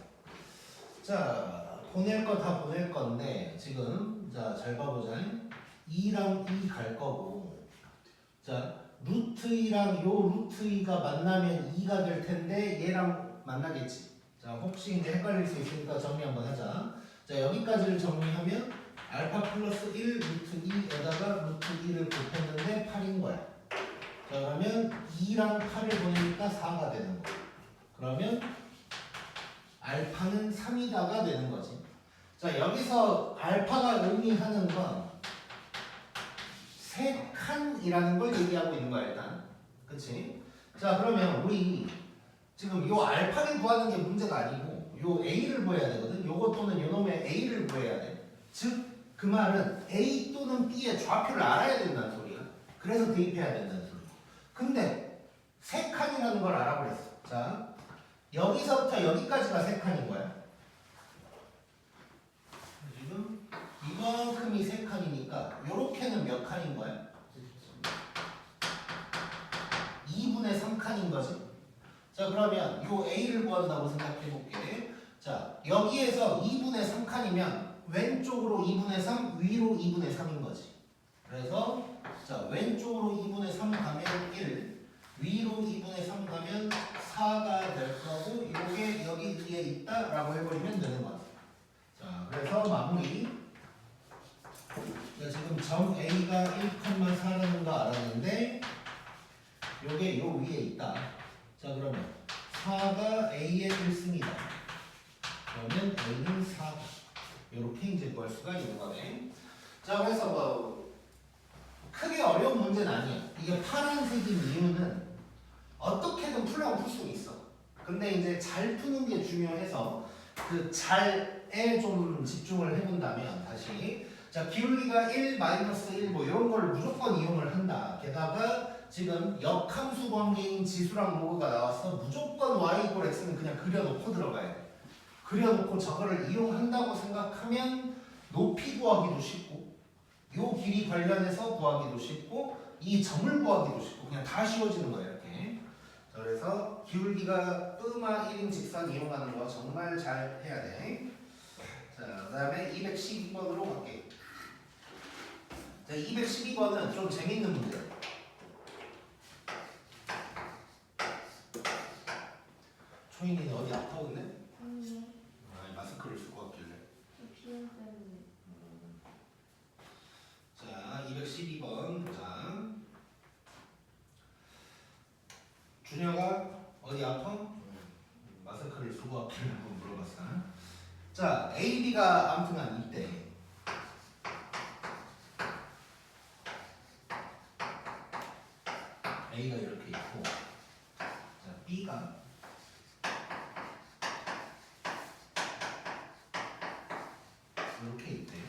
자, 보낼 거 다 보낼 건데 지금 자, 잘 봐보자. 2랑 2 갈 거고 자, 루트 2랑 요 루트 2가 만나면 2가 될 텐데 얘랑 만나겠지. 자, 혹시 이제 헷갈릴 수 있으니까 정리 한번 하자. 자, 여기까지를 정리하면 알파 플러스 1 루트 2에다가 루트 2를 곱했는데 8인 거야. 자, 그러면 2랑 8을 보내니까 4가 되는 거야. 그러면 알파는 3이다가 되는 거지. 자, 여기서 알파가 의미하는 건 세 칸이라는 걸 얘기하고 있는 거야 일단. 그치? 자, 그러면 우리 지금 요 알파를 구하는 게 문제가 아니고 요 A를 구해야 되거든. 요거 또는 요놈의 A를 구해야 돼. 즉 그 말은 A 또는 B의 좌표를 알아야 된다는 소리야. 그래서 대입해야 된다는 소리야. 근데 세 칸이라는 걸 알아버렸어. 자, 여기서부터 여기까지가 세 칸인 거야. 지금 이만큼이 세 칸이니까 요렇게는 몇 칸인 거야? 2분의 3칸인 거지. 자, 그러면 요 A를 구한다고 생각해 볼게. 자, 여기에서 2분의 3칸이면 왼쪽으로 2분의 3, 위로 2분의 3인 거지. 그래서 자, 왼쪽으로 2분의 3 가면 1, 위로 2분의 3 가면 4가 될 거고 이게 여기 뒤에 있다라고 해버리면 되는 거야. 자, 그래서 마무리. 지금 점 A가 1,4라는 거 알았는데 요게 요 위에 있다. 자 그러면 4가 A의 1승이다. 그러면 A는 4다. 요렇게 이제 구할 수가 있는 거네. 자 그래서 뭐 크게 어려운 문제는 아니야. 이게 파란색인 이유는 어떻게든 풀라고 풀 수 있어. 근데 이제 잘 푸는 게 중요해서 그 잘에 좀 집중을 해본다면 다시 자 기울기가 1, -1 뭐 이런 걸 무조건 이용을 한다. 게다가 지금 역함수 관계인 지수랑 로그가 나와서 무조건 y = x는 그냥 그려놓고 들어가야 돼. 그려놓고 저거를 이용한다고 생각하면 높이 구하기도 쉽고 요 길이 관련해서 구하기도 쉽고 이 점을 구하기도 쉽고 그냥 다 쉬워지는 거야 이렇게. 자, 그래서 기울기가 끄마 1인 직선 이용하는 거 정말 잘 해야 돼. 자, 그 다음에 212번으로 갈게. 자, 212번은 좀 재밌는 문제야. 초인이는 어디 아파 있네? 아니, 아, 마스크를 쓰고 왔길래. 비염 때문에. 자, 212번 보자. 준혁아 어디 아파? 마스크를 쓰고 왔길래 한번 물어봤어. 자, A, B가 아무튼 한 이때 A가 이렇게 있고 자, B가 이렇게 있대요.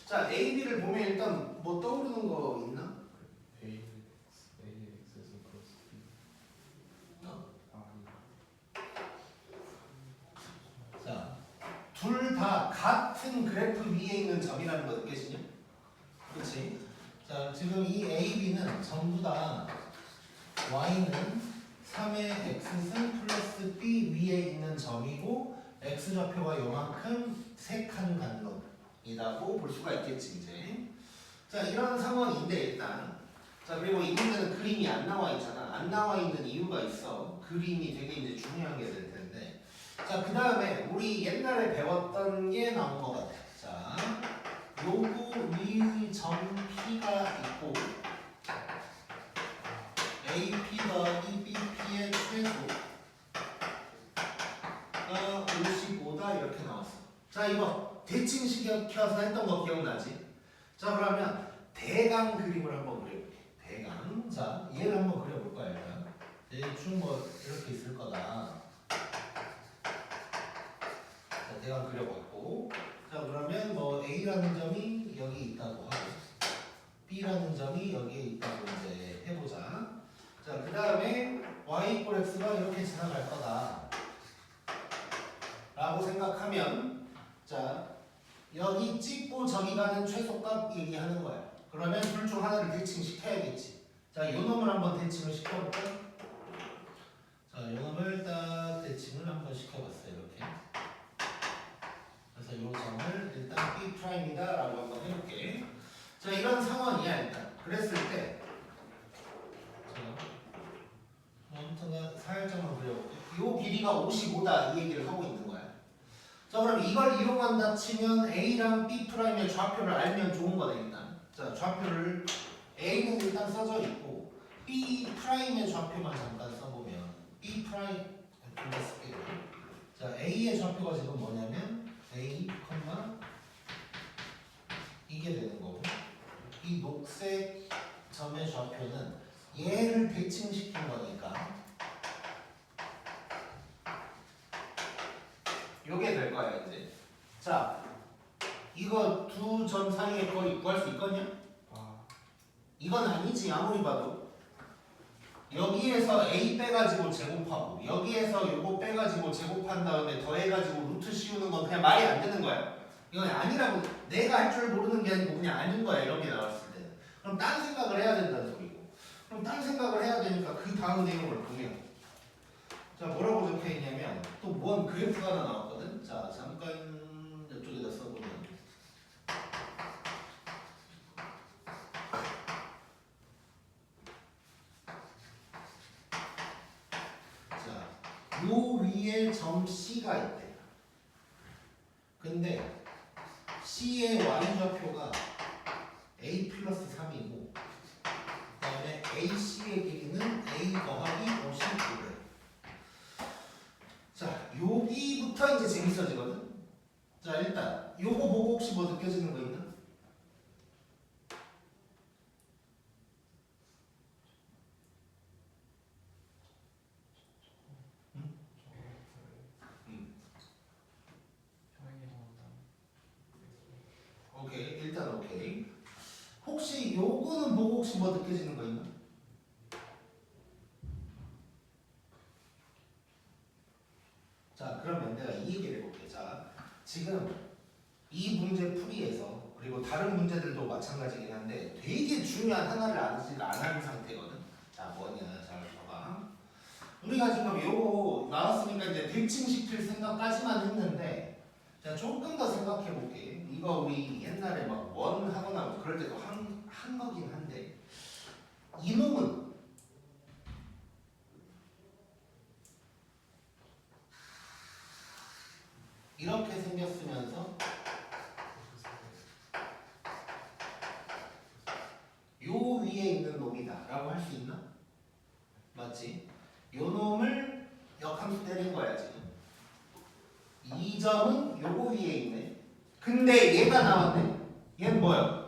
자, A, B를 보면 일단 뭐 떠오르는 거 있나? A는 X에서 플러스 B. 자, 둘 다 같은 그래프 위에 있는 점이라는 거 느껴지냐? 그렇지? 자, 지금 이 A, B는 전부 다 Y는 3의 X승 플러스 B 위에 있는 점이고 X좌표가 요만큼 3칸 간격이라고 볼 수가 있겠지 이제. 자, 이런 상황인데 일단 자, 그리고 이 문제는 그림이 안 나와 있잖아. 안 나와 있는 이유가 있어. 그림이 되게 이제 중요한 게 될 텐데. 자, 그 다음에 우리 옛날에 배웠던 게 나온 것 같아. 자, 요거 위 점 P가 있고 AP 더하기 BP의 최소가 55다 이렇게 나왔어. 자, 이거 대칭시켜서 했던 거 기억나지? 자, 그러면 대강 그림을 한번 그려볼게. 대강. 자, 얘를 한번 그려볼 거야 일단. 대충 뭐 이렇게 있을 거다. 자, 대강 그려봤고. 자, 그러면 뭐 A라는 점이 여기 있다고 하고 B라는 점이 여기에 있다고 이제 해보자. 자, 그 다음에 y = x가 이렇게 지나갈 거다 라고 생각하면 자, 여기 찍고 저기 가는 최소값 얘기하는 거야. 그러면 둘 중 하나를 대칭시켜야겠지. 자, 요 놈을 한번 대칭을 시켜볼까? 자, 요 놈을 딱 대칭을 한번 시켜봤어요 이렇게. 그래서 요 점을 일단 B'이다 라고 한번 해볼게. 자, 이런 상황이야 일단. 그랬을 때 아무튼 살짝만 그려볼게. 요 길이가 55다 이 얘기를 하고 있는 거야. 자, 그럼 이걸 이용한다 치면 A랑 B'의 좌표를 알면 좋은 거네 일단. 자, 좌표를 A는 일단 써져 있고 B'의 좌표만 잠깐 써보면 B' 자, A의 좌표가 지금 뭐냐면 A, 이게 되는 거고 이 녹색 점의 좌표는 얘를 대칭시킨 거니까 요게 될 거야 이제. 자, 이거 두 점 사이의 거리 구할 수 있거든요? 이건 아니지 아무리 봐도. 여기에서 A 빼가지고 제곱하고 여기에서 요거 빼가지고 제곱한 다음에 더해가지고 루트 씌우는 건 그냥 말이 안 되는 거야. 이건 아니라고. 내가 할 줄 모르는 게 아니고 그냥 아닌 거야 이렇게 나왔을 때는. 그럼 딴 생각을 해야 된다는 소리고. 그럼 딴 생각을 해야 되니까 그 다음 내용을 보면 자, 뭐라고 적혀 있냐면 또 뭔 그래프가 하나 나왔거든. 자, 잠깐 이쪽에다 써보면 자, 요 위에 점 C가 있대. 근데 C의 y 좌표가 A' AC의 길이는 A 더하기 59배. 자, 여기부터 이제 재밌어지거든. 자, 일단 요거 보고 혹시 뭐 느껴지는 거 있나? 오케이, 일단 오케이. 혹시 요거는 보고 혹시 뭐 느껴지는 거 있나? 자, 그러면 내가 이 얘기를 해볼게. 자, 지금 이 문제 풀이에서 그리고 다른 문제들도 마찬가지긴 한데 되게 중요한 하나를 아직 안 한 상태거든. 자, 뭐냐, 잘 봐봐. 우리가 지금 요거 나왔으니까 이제 대칭시킬 생각까지만 했는데, 자, 조금 더 생각해 볼게. 이거 우리 옛날에 막 원 하거나 뭐 그럴 때도 한 거긴 한데, 이놈은 이렇게 생겼으면서 요 위에 있는 놈이다 라고 할 수 있나? 맞지? 요 놈을 역함수 때린 거야 지금. 이 점은 요거 위에 있네. 근데 얘가 나왔네. 얘는 뭐야?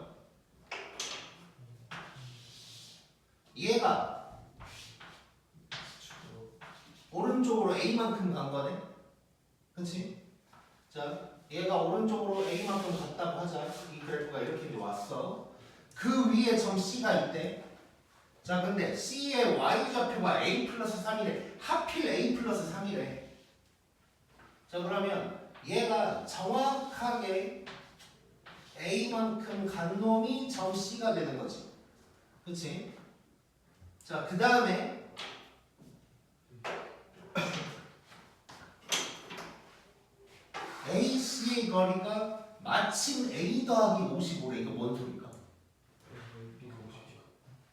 얘가 오른쪽으로 A만큼 간 거네. 그치? 자, 얘가 오른쪽으로 A만큼 갔다고 하자. 이 그래프가 이렇게 이제 왔어. 그 위에 점 C가 있대. 자, 근데 C의 Y좌표가 A 플러스 3이래. 하필 A 플러스 3이래. 자, 그러면 얘가 정확하게 A만큼 간 놈이 점 C가 되는 거지. 그치? 자, 그 다음에 AC의 거리가 마침 A 더하기 55래. 이거 뭔 소리일까?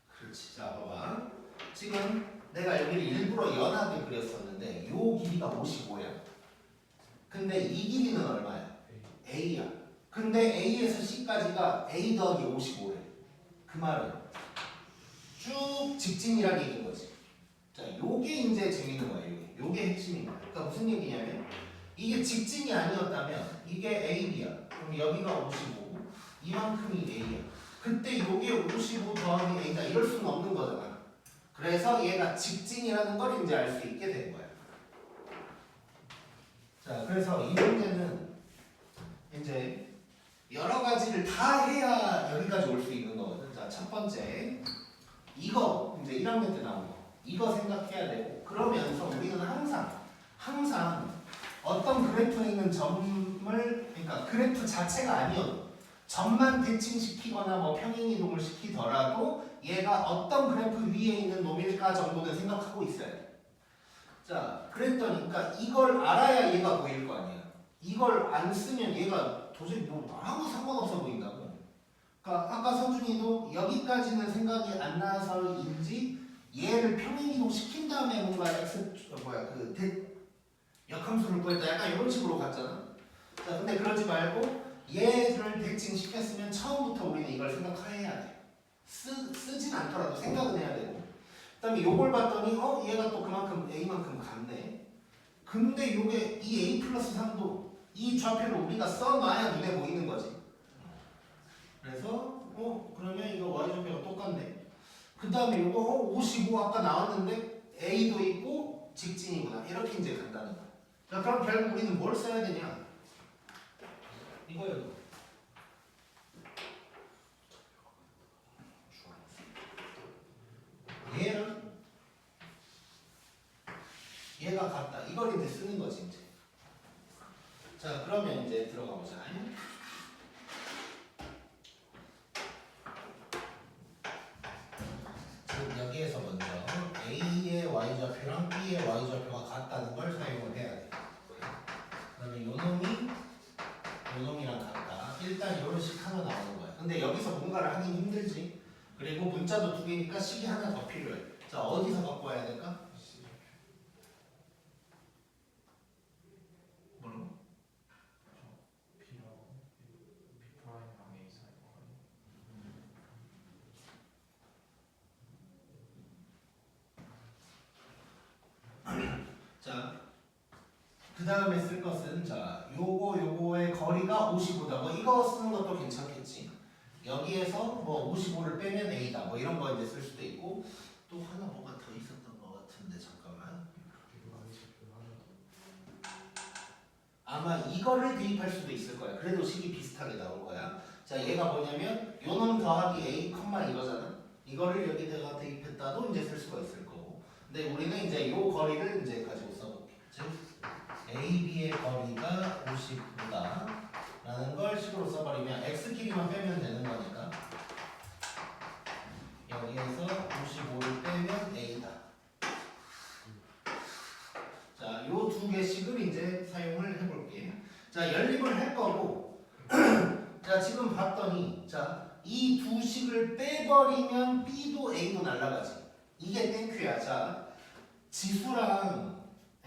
그렇지. 자, 봐봐. 지금 내가 여기를 일부러 연하게 그렸었는데 요 길이가 55야. 근데 이 길이는 얼마야? A야. 근데 A에서 C까지가 A 더하기 55래. 그 말은 쭉 직진이라는 얘기인 거지. 자, 요게 이제 재밌는 거예요. 요게 핵심인 거야. 그러니까 무슨 얘기냐면 이게 직진이 아니었다면 이게 AB야. 그럼 여기가 55고 이만큼이 A야. 그때 요게 55 더하기 A다 이럴 수는 없는 거잖아. 그래서 얘가 직진이라는 걸 이제 알 수 있게 된 거야. 자, 그래서 이 문제는 이제 여러 가지를 다 해야 여기까지 올 수 있는 거거든. 자, 첫 번째 이거 이제 1학년 때 나온 거 이거 생각해야 되고, 그러면서 우리는 항상 어떤 그래프에 있는 점을, 그러니까 그래프 자체가 아니어도 점만 대칭시키거나 뭐 평행이동을 시키더라도 얘가 어떤 그래프 위에 있는 놈일까 정도는 생각하고 있어야 돼. 자, 그랬더니 그러니까 이걸 알아야 얘가 보일 거 아니야. 이걸 안 쓰면 얘가 도저히 뭐 아무 상관없어 보인다고. 그러니까 아까 선준이도 여기까지는 생각이 안 나서인지 얘를 평행이동 시킨 다음에 뭔가 역함수를 구했다 약간 이런 식으로 갔잖아. 자, 근데 그러지 말고 얘를 대칭시켰으면 처음부터 우리는 이걸 생각해야 돼. 쓰진 않더라도 생각은 해야 되고. 그 다음에 요걸 봤더니 얘가 또 그만큼 A만큼 갔네. 근데 요게 이 A 플러스 3도 이 좌표를 우리가 써놔야 눈에 보이는 거지. 그래서 그러면 이거 Y좌표가 똑같네. 그 다음에 요거 55 아까 나왔는데 A도 있고 직진이구나. 이렇게 이제 간다는 거야. 자, 그럼 결국 우리는 뭘 써야 되냐? 이거요. 얘가 같다. 이걸 이제 쓰는 거지 이제. 자, 그러면 이제 들어가 보자. 지금 여기에서 먼저 A의 Y좌표랑 B의 Y좌표가 같다는 걸 사용을 해야 돼. 그러면 요놈이랑 같다. 일단 이런 식 하나 나오는 거야. 근데 여기서 뭔가를 하긴 힘들지. 그리고 문자도 두 개니까 식이 하나 더 필요해. 자, 어디서 갖고 와야 될까? 뭐로? 그 다음에 쓸 것은 자 요거의 거리가 55다. 뭐 이거 쓰는 것도 괜찮겠지. 여기에서 뭐 55를 빼면 A다. 뭐 이런 거 이제 쓸 수도 있고 또 하나 뭐가 더 있었던 것 같은데 잠깐만. 아마 이거를 대입할 수도 있을 거야. 그래도 식이 비슷하게 나올 거야. 자 얘가 뭐냐면 요놈 더하기 A, 이거잖아. 이거를 여기다가 대입했다도 이제 쓸 수가 있을 거고. 근데 우리는 이제 요 거리를 이제 가지고 써볼게. 즉 AB의 거리가 59다 라는 걸 식으로 써버리면 X끼리만 빼면 되는 거니까 여기에서 55를 빼면 A다. 자, 요 두 개씩을 이제 사용을 해볼게. 자, 연립을 할 거고 자, 지금 봤더니 자, 이 두 식을 빼버리면 B도 A도 날라가지. 이게 땡큐야. 자, 지수랑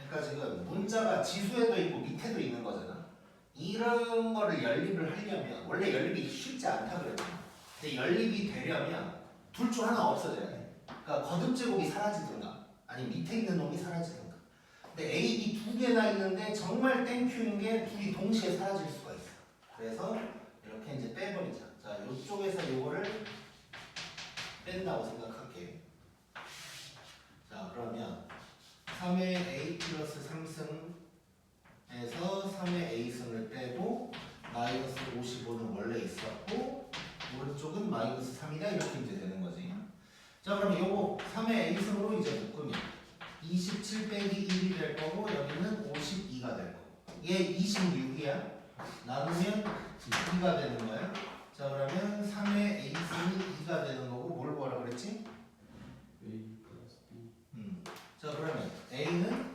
그러니까 지금 문자가 지수에도 있고 밑에도 있는 거잖아. 이런 거를 연립을 하려면 원래 연립이 쉽지 않다 그랬잖아. 근데 연립이 되려면 둘 중 하나 없어져야 돼. 그러니까 거듭제곱이 사라지든가 아니면 밑에 있는 놈이 사라지든가. 근데 A, B 두 개나 있는데 정말 땡큐인 게 둘이 동시에 사라질 수가 있어. 그래서 이렇게 이제 빼버리자. 자, 이쪽에서 요거를 뺀다고 생각할게. 자, 그러면 3의 A 플러스 3승에서 3의 A승을 빼고 마이너스 55는 원래 있었고 오른쪽은 마이너스 3이다 이렇게 이제 되는 거지. 자, 그럼 요거 3의 A승으로 이제 묶으면 27 빼기 1이 될 거고 여기는 52가 될 거고 얘 26이야. 나누면 2가 되는 거야. 자, 그러면 3의 A승이 2가 되는 거고 뭘 구하라 그랬지? A 플러스 B. 자, 그러면 A는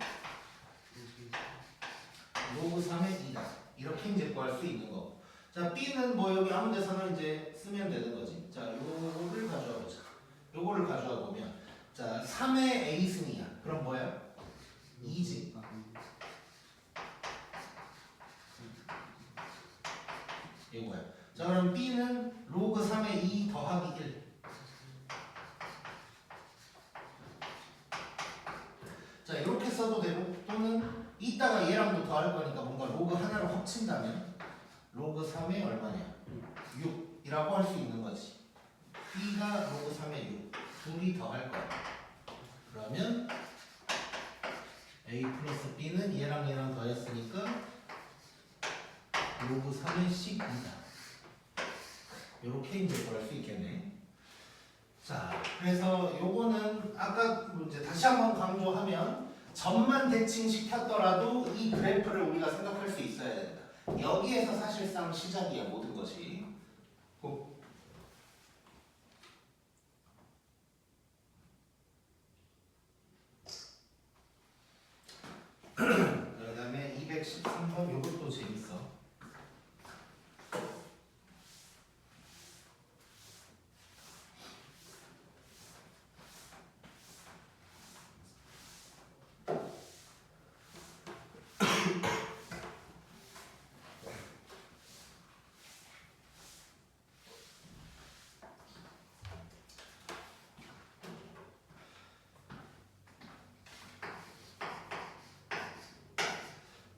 로그 3의 2다. 이렇게 이제 구할 수 있는 거. 자, B는 뭐 여기 아무 데서나 이제 쓰면 되는 거지. 자, 요거를 가져와 보자. 요거를 가져와 보면 자, 3의 A승이야. 그럼 뭐야? 2지. 이거야. 자, 그럼 B는 로그 3의 2 더하기 1. 자, 이렇게 써도 되고 또는 이따가 얘랑도 더할 거니까 뭔가 로그 하나로 합친다면 로그 3의 얼마냐? 6이라고 할 수 있는 거지. B가 로그 3의 6 둘이 더할 거야. 그러면 A 플러스 B는 얘랑 더했으니까 로그 3의 12다. 이렇게 이제 구할 수 있겠네. 자, 그래서 요거는 아까 이제 다시 한번 강조하면 점만 대칭 시켰더라도 이 그래프를 우리가 생각할 수 있어야 된다. 여기에서 사실상 시작이야 모든 것이. 그 다음에 213번 요것도 재밌어.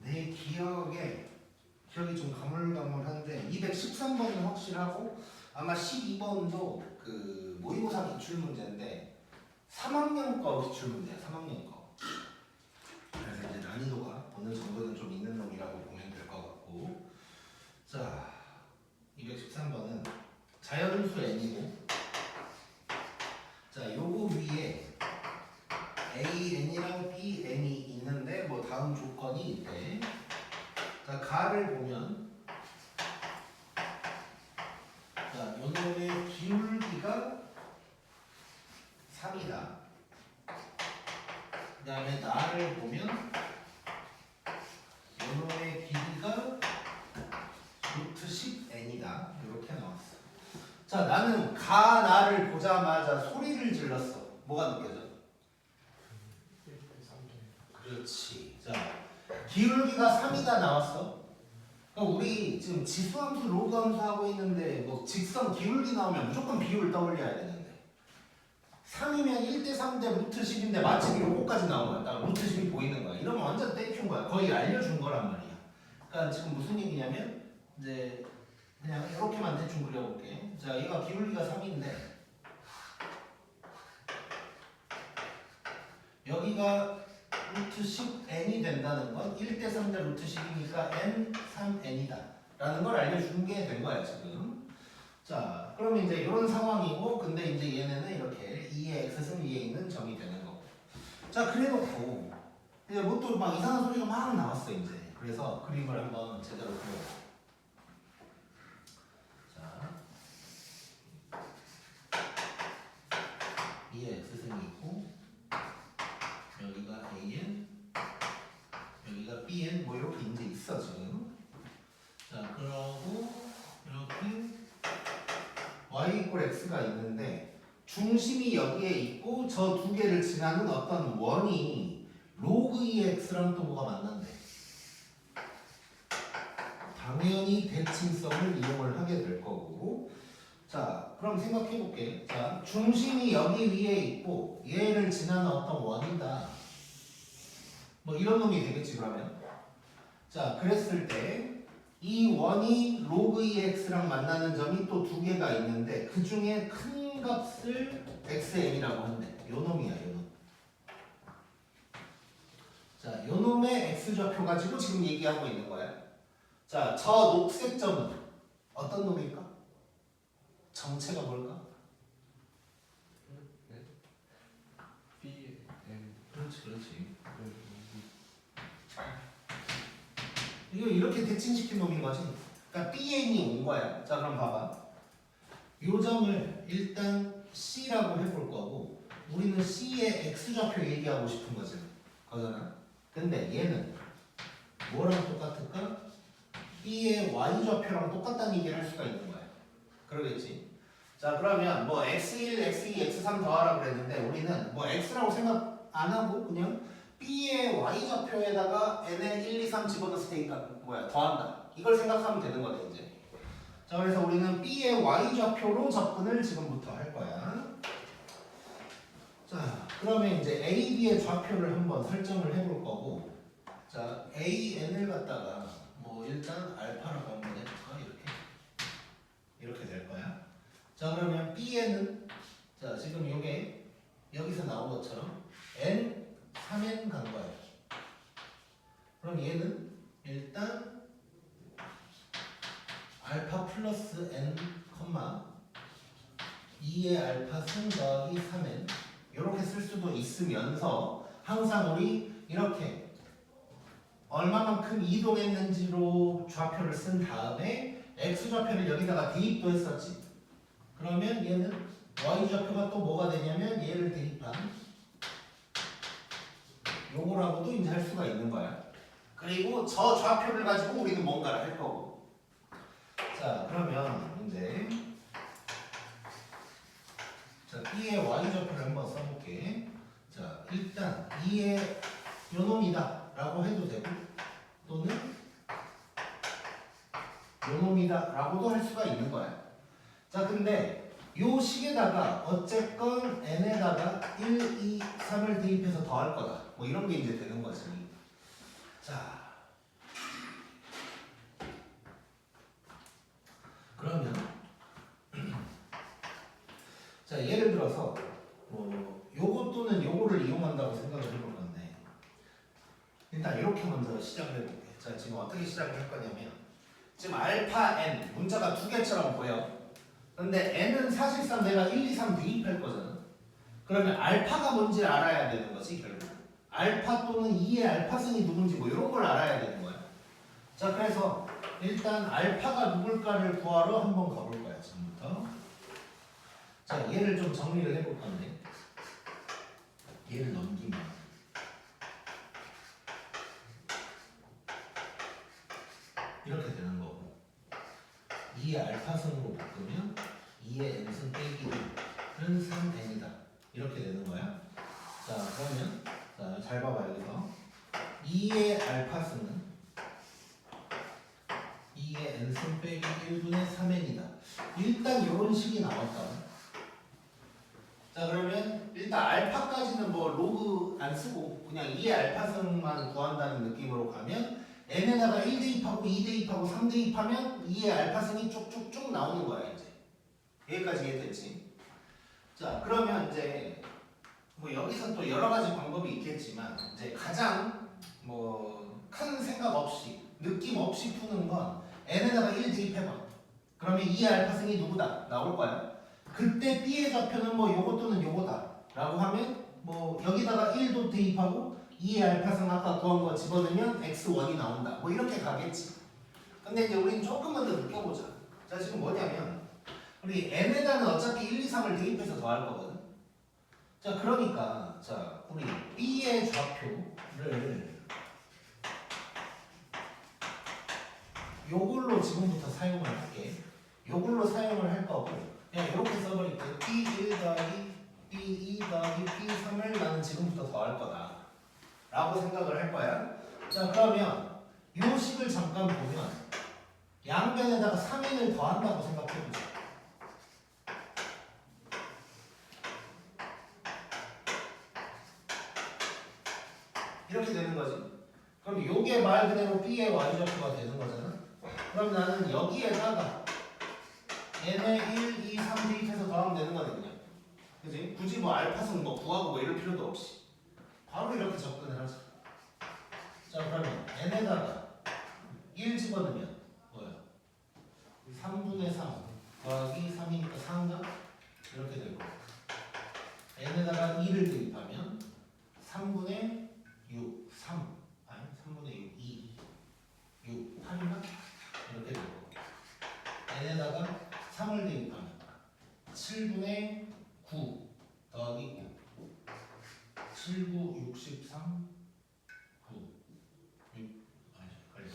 내 기억이 좀 가물가물한데 213번은 확실하고 아마 12번도 그 모의고사 기출 문제인데 3학년 거 기출 문제야. 3학년 거. 그래서 이제 난이도가 어느 정도는 좀 있는 놈이라고 보면 될 것 같고. 자, 213번은 자연수 n이고 자, 요거 위에 AN이랑 BN이 있는데 뭐 다음 조건이 있대. 자, 가를 보면 자, 요놈의 기울기가 3이다. 그 다음에 나를 보면 요놈의 길이가 루트 10n이다. 이렇게 나왔어. 자, 나는 가 나를 보자마자 소리를 질렀어. 뭐가 느껴져? 그렇지. 자, 기울기가 3이다 나왔어. 그럼 우리 지금 지수함수, 로그함수 하고 있는데 뭐 직선 기울기 나오면 무조건 비율 떠올려야 되는데 3이면 1대3 대 루트 10인데 마침 요거까지 나온 거야. 딱 루트 10이 보이는 거야. 이러면 완전 땡큐인 거야. 거의 알려준 거란 말이야. 그러니까 지금 무슨 얘기냐면 이제 그냥 이렇게만 대충 그려볼게. 자, 얘가 기울기가 3인데 여기가 루트 10n이 된다는 건 1대3 대 루트 10이니까 n 3n이다 라는 걸 알려준 게 된 거야 지금. 자, 그러면 이제 이런 상황이고, 근데 이제 얘네는 이렇게 2의 x승 위에 있는 점이 되는 거고. 자, 그래놓고 이제 뭐 또 막 이상한 소리가 막 나왔어 이제. 그래서 그림을 한번 제대로 그려볼게요. 자, 2의 x승이 있고 여기가 an, 여기가 bn 뭐 이렇게 이제 있어 지금. 자, 그러고 이렇게 y 이퀄 x가 있는데 중심이 여기에 있고 저 두 개를 지나는 어떤 원이 로그 2의 x랑 또 뭐가 만난대. 당연히 대칭성을 이용을 하게 될 거고. 자, 그럼 생각해 볼게. 자, 중심이 여기 위에 있고 얘를 지나는 어떤 원이다. 뭐 이런 놈이 되겠지 그러면. 자, 그랬을 때 이 원이 로그 2x랑 만나는 점이 또 두 개가 있는데 그 중에 큰 값을 xm이라고 한대. 요 놈이야, 요 놈. 자, 요 놈의 x좌표 가지고 지금 얘기하고 있는 거야. 자, 저 녹색 점은 어떤 놈일까? 정체가 뭘까? B M 그렇지, 그렇지. 이거 이렇게 대칭시킨 놈인 거지. 그러니까 BN이 온 거야. 자, 그럼 봐봐. 요 점을 일단 C라고 해볼 거고, 우리는 C의 x좌표 얘기하고 싶은 거지. 거잖아. 근데 얘는 뭐랑 똑같을까? B의 y좌표랑 똑같다는 얘기를 할 수가 있는 거야. 그러겠지. 자, 그러면 뭐 x1, x2, x3 더하라 그랬는데 우리는 뭐 x라고 생각 안 하고 그냥 B의 y좌표에다가 n의 1, 2, 3 집어넣었을 테니까 뭐야 더한다. 이걸 생각하면 되는 거네 이제. 자, 그래서 우리는 B의 y좌표로 접근을 지금부터 할 거야. 자, 그러면 이제 A, B의 좌표를 한번 설정을 해볼 거고, 자, A, N을 갖다가 뭐 일단 알파라고 한번 해볼까? 이렇게 될 거야. 자, 그러면 B에는 자 지금 요게 여기서 나온 것처럼 N 3N 간 거야. 그럼 얘는 일단 알파 플러스 N, 2의 알파 승 더하기 3N 이렇게 쓸 수도 있으면서 항상 우리 이렇게 얼마만큼 이동했는지로 좌표를 쓴 다음에 x좌표를 여기다가 대입도 했었지. 그러면 얘는 y좌표가 또 뭐가 되냐면 얘를 대입한 요거라고도 이제 할 수가 있는 거야. 그리고 저 좌표를 가지고 우리는 뭔가를 할 거고. 자, 그러면 이제 자, B의 y좌표를 한번 써볼게. 자, 일단 2의 요놈이다 라고 해도 되고, 또는 요놈이다 라고도 할 수가 있는 거야. 자, 근데 요 식에다가 어쨌건 n에다가 1, 2, 3을 대입해서 더할 거다. 뭐 이런 게 이제 되는 거지. 자, 그러면 자, 예를 들어서 요거 또는 요거를 이용한다고 생각을 해볼 건데, 일단 이렇게 먼저 시작을 해볼게. 자, 지금 어떻게 시작을 할 거냐면, 지금 알파 n 문자가 두 개처럼 보여. 근데 n은 사실상 내가 1, 2, 3 대입할 거잖아. 그러면 알파가 뭔지 알아야 되는 거지 결국. 알파 또는 2의 알파승이 누군지 뭐 이런 걸 알아야 되는 거야. 자, 그래서 일단 알파가 누굴까를 구하러 한번 가볼 거야 지금부터. 자, 얘를 좀 정리를 해볼 건데, 얘를 넘기면 이렇게 되는 거고, 2의 알파승으로 바꾸면 2의 n승 빼기 1은 3n이다 이렇게 되는 거야. 자, 그러면 자, 잘 봐봐. 여기서 2의 알파승은 2의 n승 빼기 1분의 3n이다. 일단 이런 식이 나왔다. 자, 그러면 안 쓰고 그냥 2의 알파승만 구한다는 느낌으로 가면 n에다가 1 대입하고 2 대입하고 3 대입하면 2의 알파승이 쭉쭉쭉 나오는 거야 이제. 여기까지 이해됐지? 자 그러면 이제 뭐 여기서 또 여러 가지 방법이 있겠지만 이제 가장 뭐 큰 생각 없이 느낌 없이 푸는 건 n에다가 1 대입해봐. 그러면 2의 알파승이 누구다? 나올 거야. 그때 b의 좌표는 뭐 요거 또는 요거다 라고 하면 뭐 여기다가 1도 대입하고 2의 알파승 아까 구한 거 집어넣으면 x1이 나온다 뭐 이렇게 가겠지. 근데 이제 우린 조금만 더 느껴보자. 자 지금 뭐냐면 우리 n에다는 어차피 1, 2, 3을 대입해서 더할 거거든. 자 그러니까 자 우리 b의 좌표를 요걸로 지금부터 사용을 할게. 요걸로 사용을 할 거고 그냥 이렇게 써버릴게. p1 더하기 p2 더하기 p3을 나는 지금부터 더할 거다 라고 생각을 할 거야. 자 그러면 요 식을 잠깐 보면 양변에다가 3n을 더한다고 생각해보자. 이렇게 되는 거지. 그럼 요게 말 그대로 b의 y좌표가 되는 거잖아. 그럼 나는 여기에다가 n에 1, 2, 3 대입해서 더하면 되는 거거든요. 그지? 굳이 뭐 알파승 뭐 구하고 뭐 이럴 필요도 없이 바로 이렇게 접근을 하자. 자 그러면 n에다가 1 집어넣으면 뭐야? 3분의 3 더하기 3이니까 4인가? 이렇게 되고 n에다가 2를 대입하면 3분의 6, 3 아니 3분의 6, 2 6, 8인가? 이렇게 되고 n에다가 3을 대입하면 7분의 9 더하기 9 7, 9, 63 9 6 아니 걸려.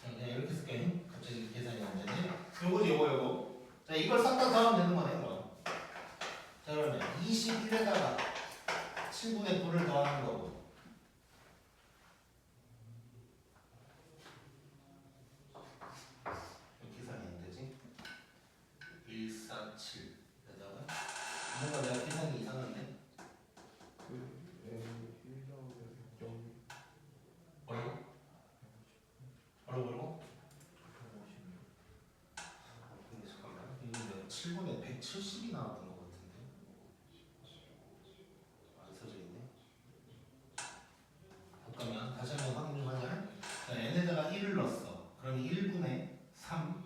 자 그냥 이렇게 쓸게. 갑자기 계산이 안 되네. 요거지 요거. 자 이걸 싹 다 더하면 되는 거네 그럼. 자 그러면 21에다가 7분의 9를 더하는 거고 계산이 안 되지? 147에다가 뭔가 내가 계산이 이상한데? 뭐라고? 근데 잠깐만 이거 내가 7분의 170이 나왔던 것 같은데 안 써져 있네. 잠깐만 다시 한번 확인 좀 하자. 자, n에다가 1을 넣었어. 그럼 1분의 3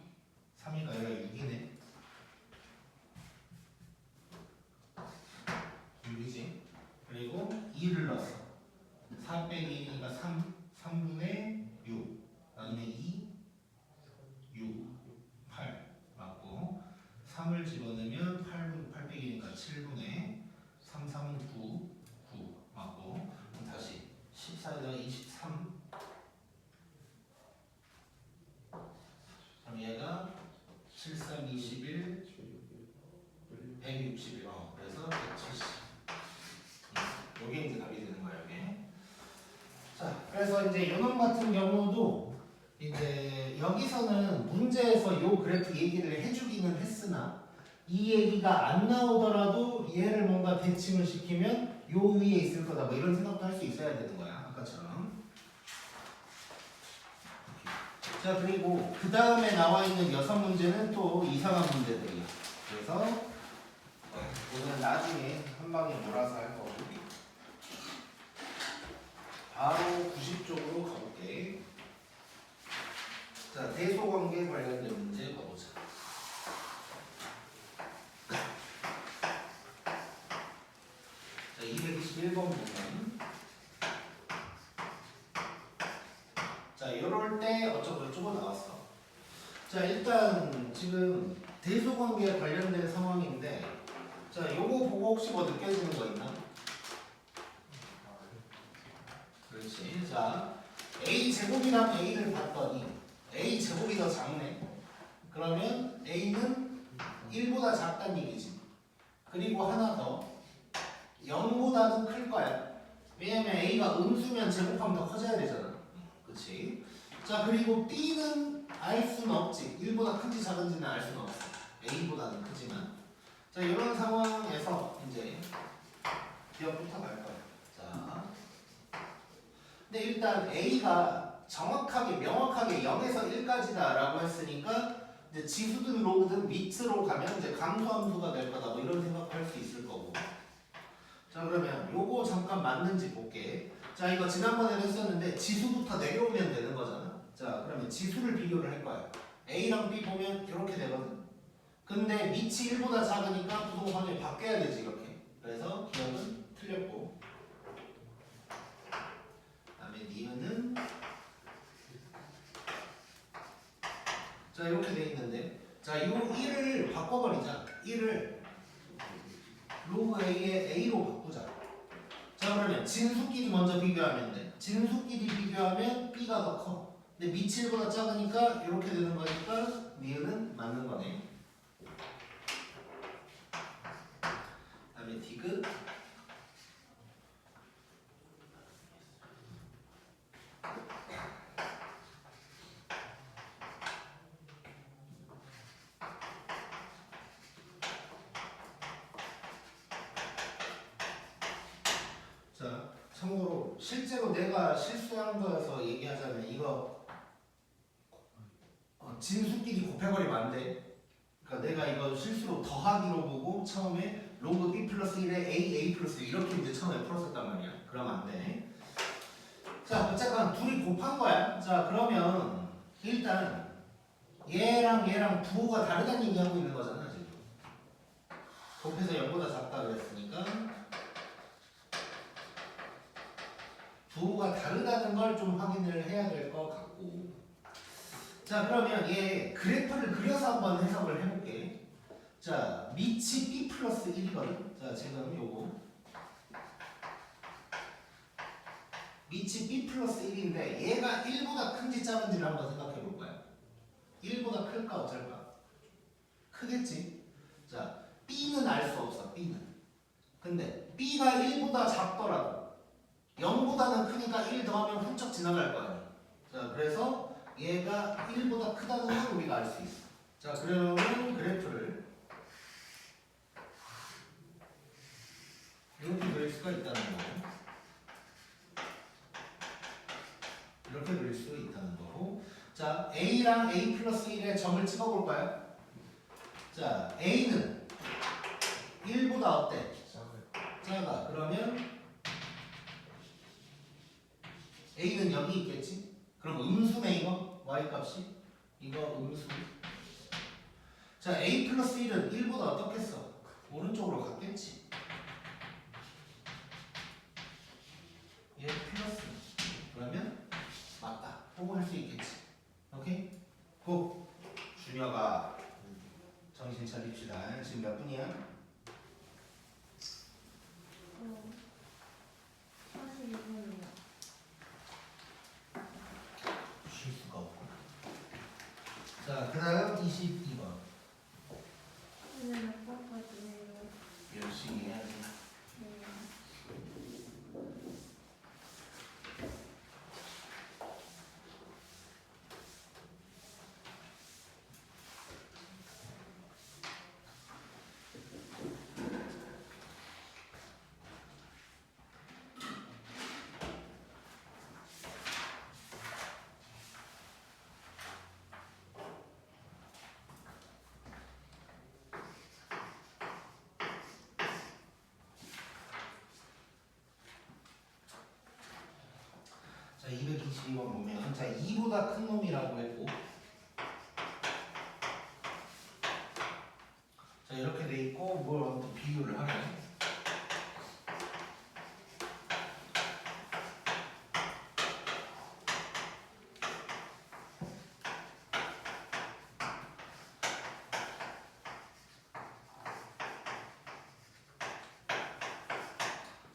3이가 아니라 6이네. 6이지. 그리고 2를 넣었어. 4 빼기 2가 3 3분의 6 나누면 2 6 8 맞고 3을 집어넣으면 8 빼기니까 7분의 3 3은 9 9 맞고 그럼 다시 14에다가 23 그럼 얘가 7, 3, 21 161 그래서 170 요게 이제 답이 되는 거예요 이게. 자 그래서 이제 요놈 같은 경우도 이제 여기서는 문제에서 요 그래프 얘기를 해주기는 했으나 이 얘기가 안 나오더라도 얘를 뭔가 대칭을 시키면 요 위에 있을 거다 뭐 이런 생각도 할 수 있어야 되는 거야 아까처럼. 자 그리고 그 다음에 나와 있는 6문제는 또 이상한 문제들이야. 그래서 오늘 나중에 한 방에 몰아서 할 거고 바로 90쪽으로 가볼게. 자 대소관계 관련된 문제 봐보자. 자 221번 보면 자 이럴 때 어쩌고 저쩌고 나왔어. 자 일단 지금 대소관계에 관련된 상황인데 자 요거 보고 혹시 뭐 느껴지는 거 있나? 그렇지. 자 a 제곱이랑 a를 봤더니 a 제곱이 더 작네. 그러면 a는 1보다 작다는 얘기지. 그리고 하나 더 0보다는 클 거야. 왜냐면 a가 음수면 제곱하면 더 커져야 되잖아. 그치? 자 그리고 b는 알 수는 없지. 1보다 큰지 작은지는 알 수는 없어. a보다는 크지만. 자, 이런 상황에서 이제 기억부터 갈 거예요. 자, 근데 일단 A가 정확하게 명확하게 0에서 1까지다라고 했으니까 이제 지수든 로그든 밑으로 가면 이제 감소함수가 될 거다 뭐 이런 생각할 수 있을 거고. 자, 그러면 요거 잠깐 맞는지 볼게. 자, 이거 지난번에도 했었는데 지수부터 내려오면 되는 거잖아. 자, 그러면 지수를 비교를 할 거야. A랑 B 보면 이렇게 되거든. 근데 밑이 1보다 작으니까 부동 확률이 바뀌어야 되지 이렇게. 그래서 기억은 틀렸고. 그다음에 니은은 자 이렇게 돼 있는데 자 이 1을 바꿔버리자. 1을 로그 A에 A로 바꾸자. 자 그러면 진수끼리 먼저 비교하면 돼. 진수끼리 비교하면 B가 더 커. 근데 밑이 1보다 작으니까 이렇게 되는 거니까 니은은 맞는 거네. 그다음에 디귿 자 참고로 실제로 내가 실수한 거여서 얘기하자면 이거 진수끼리 곱해버리면 안 돼. 그러니까 내가 이거 실수로 더하기로 보고 처음에 로그 B 플러스 1에 A 플러스 1 이렇게 이제 처음에 풀었었단 말이야. 그러면 안 돼. 자 어쨌건 둘이 곱한 거야. 자 그러면 일단 얘랑 부호가 다르다는 얘기하고 있는 거잖아 지금. 곱해서 0보다 작다 그랬으니까 부호가 다르다는 걸 좀 확인을 해야 될 것 같고. 자 그러면 얘 그래프를 그려서 한번 해석을 해볼게. 자 밑이 B 플러스 1이거든. 자 지금 요거 밑이 B 플러스 1인데 얘가 1보다 큰지 작은지를 한번 생각해 볼 거야. 1보다 클까 어쩔까? 크겠지. 자 B는 알 수 없어. B는. 근데 B가 1보다 작더라도 0보다는 크니까 1 더하면 훌쩍 지나갈 거야. 자 그래서 얘가 1보다 크다는 걸 우리가 알 수 있어. 자 그러면 그래프를 이렇게 그릴 수가 있다는 거고 이렇게 그릴 수 있다는 거고. 자 A랑 A 플러스 1에 점을 찍어볼까요? 자 A는 1보다 어때? 작아. 그러면 A는 여기 있겠지? 그럼 음수네 이거? Y값이? 이거 음수. 자 A 플러스 1은 1보다 어떻겠어? 오른쪽으로 갔겠지? 얘 플러스. 그러면 맞다. 보고 할 수 있겠지. 오케이? 고! 준혁아 정신 차립시다. 지금 몇 분이야? 42분이요. 쉴 수가 없고. 자, 그 다음 22번. 오늘 몇 번까지예요? 열심히 해야지. 네. 자, 222번 보면 자 2보다 큰 놈이라고 했고 자 이렇게 돼 있고 뭘 또 비교를 하래.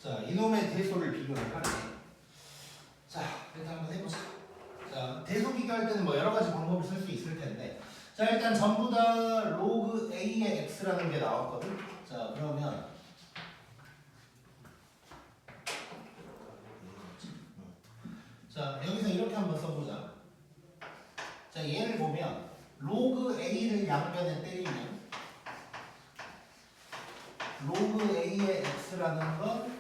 자 이놈의 대소를 비교를 하래. 자 일단 한번 해보자. 자 대소 비교할 때는 뭐 여러 가지 방법을 쓸 수 있을 텐데 자 일단 전부 다 로그 A의 X라는 게 나왔거든. 자 그러면 자 여기서 이렇게 한번 써보자. 자 얘를 보면 로그 A를 양변에 때리면 로그 a의 x라는 건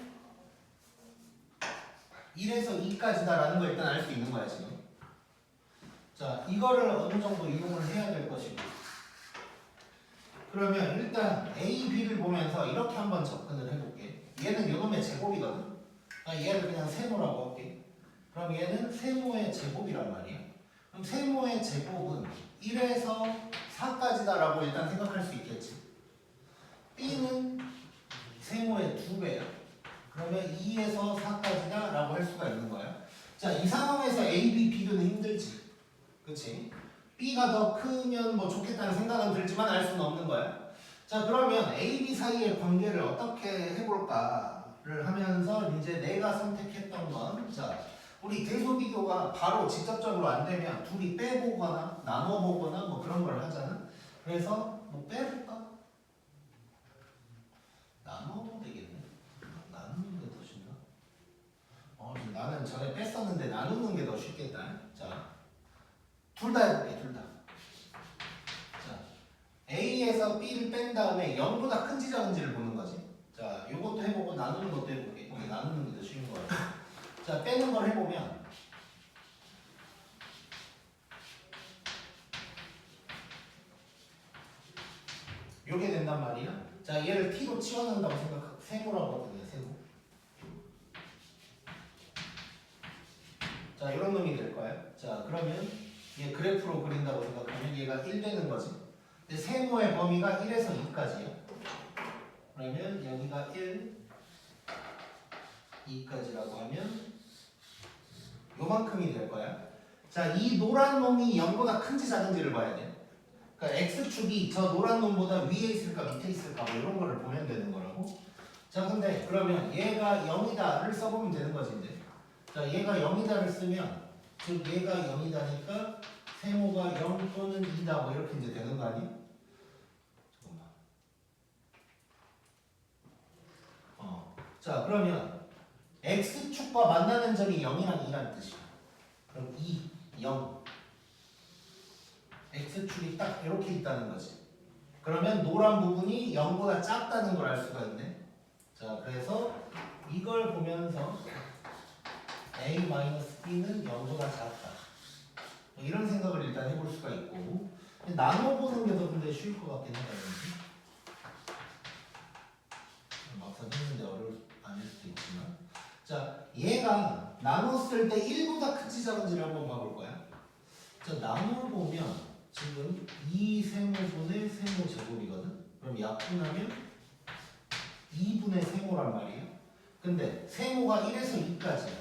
1에서 2까지다라는 걸 일단 알 수 있는 거야 지금. 자, 이거를 어느 정도 이용을 해야 될 것이고. 그러면 일단 a, b를 보면서 이렇게 한번 접근을 해볼게. 얘는 요놈의 제곱이거든. 얘를 그냥 세모라고 할게. 그럼 얘는 세모의 제곱이란 말이야. 그럼 세모의 제곱은 1에서 4까지다라고 일단 생각할 수 있겠지. b는 세모의 2배야. 그러면 2에서 4까지다 라고 할 수가 있는 거야. 자, 이 상황에서 A, B 비교는 힘들지. 그치? B가 더 크면 뭐 좋겠다는 생각은 들지만 알 수는 없는 거야. 자, 그러면 A, B 사이의 관계를 어떻게 해볼까를 하면서 이제 내가 선택했던 건, 자, 우리 대소 비교가 바로 직접적으로 안 되면 둘이 빼보거나 나눠보거나 뭐 그런 걸 하잖아. 그래서 뭐 빼볼까? 나눠도 되겠네. 나누는 게 더 쉽나? 나는 전에 뺐었는데 나누는 게 더 쉽겠다. 자, 둘 다 해볼게, 둘 다. 자, A에서 B를 뺀 다음에 0보다 큰지 작은지를 보는 거지. 자, 요것도 해보고 나누는 것도 해볼게. 나누는 게 더 쉬운 거 같아. 자, 빼는 걸 해보면 요게 된단 말이야. 자, 얘를 t로 치워낸다고 생각하고 세모라고 하거든요. 세모. 자, 이런 놈이 될 거야. 자, 그러면 얘 그래프로 그린다고 생각하면 얘가 1 되는 거지. 근데 세모의 범위가 1에서 2까지야. 그러면 여기가 1, 2까지라고 하면 요만큼이 될 거야. 자, 이 노란 놈이 0보다 큰지 작은지를 봐야 돼. 그러니까 x축이 저 노란 놈보다 위에 있을까 밑에 있을까 뭐 이런 거를 보면 되는 거라고. 자, 근데 그러면 얘가 0이다를 써보면 되는 거지 이제. 자, 얘가 0이다를 쓰면 즉 얘가 0이다니까 세모가 0 또는 2다 뭐 이렇게 이제 되는 거 아니? 잠깐만. 자, 그러면 x축과 만나는 점이 0이랑 2라는 뜻이야. 그럼 2, 0. x축이 딱 이렇게 있다는 거지. 그러면 노란 부분이 0보다 작다는 걸 알 수가 있네. 자, 그래서 이걸 보면서 a-b는 0보다 작다. 뭐 이런 생각을 일단 해볼 수가 있고, 나눠보는 게 더 근데 쉬울 것 같긴 하다. 막상 했는데 아닐 수도 있지만. 자, 얘가 나눴을 때 1보다 큰지 작은지를 한번 봐볼 거야. 자, 나눠보면 지금 2세모분의 세모 제곱이거든. 그럼 약분하면 2분의 세모란 말이야. 근데 세모가 1에서 2까지야.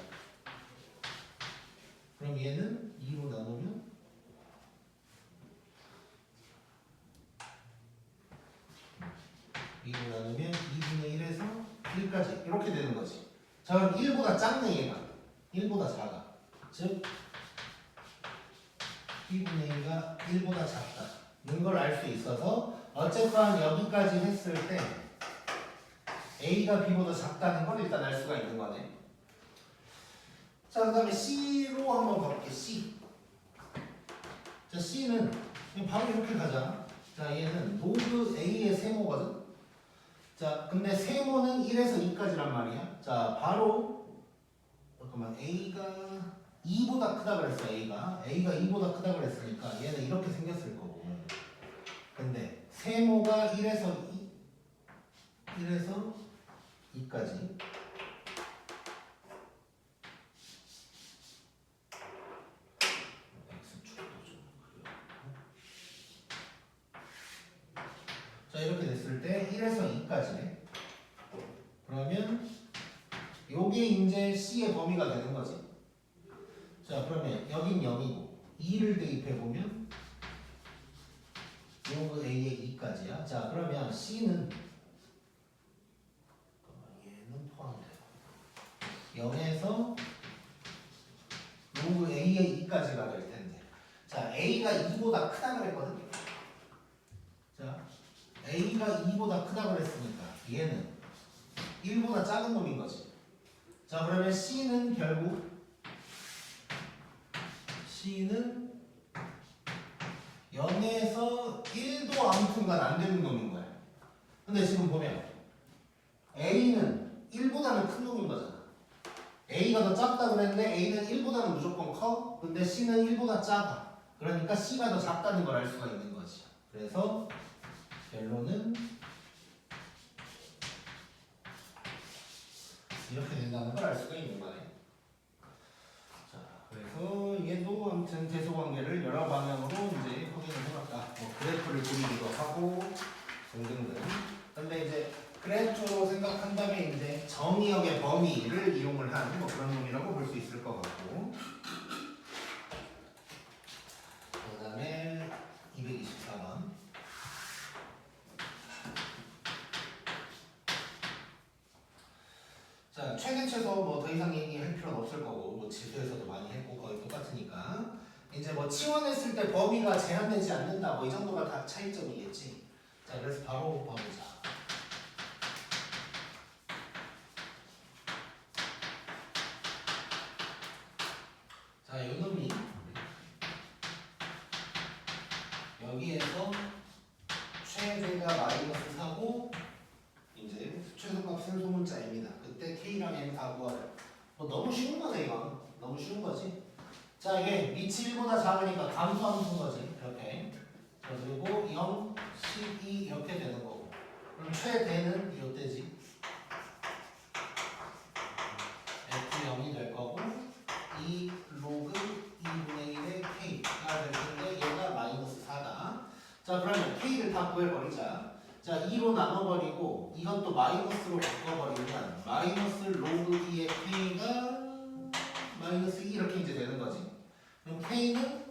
그럼 얘는 2로 나누면 2분의 1에서 1까지 이렇게 되는 거지. 자, 그럼 1보다 작네 얘가. 1보다 작아. 즉 2분의 1가 1보다 작다는 걸 알 수 있어서 어쨌건 여기까지 했을 때 A가 B보다 작다는 걸 일단 알 수가 있는 거네. 자, 그 다음에 C로 한번 가볼게. C. 자, C는 그냥 바로 이렇게 가자. 자, 얘는 로그 A의 세모거든. 자, 근데 세모는 1에서 2까지란 말이야. 자, 바로 잠깐만, A가 2보다 크다 그랬어. A가 2보다 크다 그랬으니까 얘는 이렇게 생겼을 거고. 근데 세모가 1에서 2까지. 자, 이렇게 됐을 때 1에서 2까지네. 그러면 요게 이제 C의 범위가 되는 거지. 자, 그러면 여긴 0이고 2를 대입해보면 로그 A의 2까지야. 자, 그러면 C는 얘는 포함되고 0에서 로그 A의 2까지가 될 텐데. 자, A가 2보다 크다 그랬거든. 자, A가 2보다 크다 그랬으니까 얘는 1보다 작은 놈인 거지. 자, 그러면 C는 결국 C는 0에서 1도 아무튼간 안 되는 놈인 거야. 근데 지금 보면 A는 1보다는 큰 놈인 거잖아. A가 더 작다 그랬는데 A는 1보다는 무조건 커. 근데 C는 1보다 작아. 그러니까 C가 더 작다는 걸 알 수가 있는 거지. 그래서 결론은 이렇게 된다는 걸 알 수가 있는 거네. 자, 그래서 얘도 아무튼 대소관계를 여러 방향으로 이제 확인을 해봤다. 뭐 그래프를 그리기도 하고 등등등. 근데 이제 그래프로 생각한 다음에 이제 정의역의 범위를 이용을 한 뭐 그런 놈이라고 볼 수 있을 것 같고. 그다음에 224번. 자, 최근 최소 뭐 더 이상 얘기할 필요는 없을 거고, 뭐 지수에서도 많이 했고 거의 똑같으니까 이제 뭐 치환했을 때 범위가 제한되지 않는다, 뭐 이 정도가 다 차이점이겠지. 자, 그래서 바로 봐보자. 자, 요 놈이 여기에서 최대가 마이너스 4고 이제 최소값은 소문자입니다. 그때 K랑 M 다 구하래. 뭐 너무 쉬운 거네 이건. 너무 쉬운 거지. 자, 이게 밑이 1보다 작으니까 감소하는 거지. 이렇게. 자, 그리고 0, 12 이렇게 되는 거고. 그럼 최대는 이때지. F0이 될 거고 2 로그 2분의 1의 K가 될 텐데 얘가 마이너스 4다. 자, 그러면 K를 다 구해버리자. 자, 2로 나눠버리고 이것도 마이너스로 바꿔버리면 마이너스 로그 2의 K가 마이너스 2 이렇게 이제 되는 거지. 그럼 K는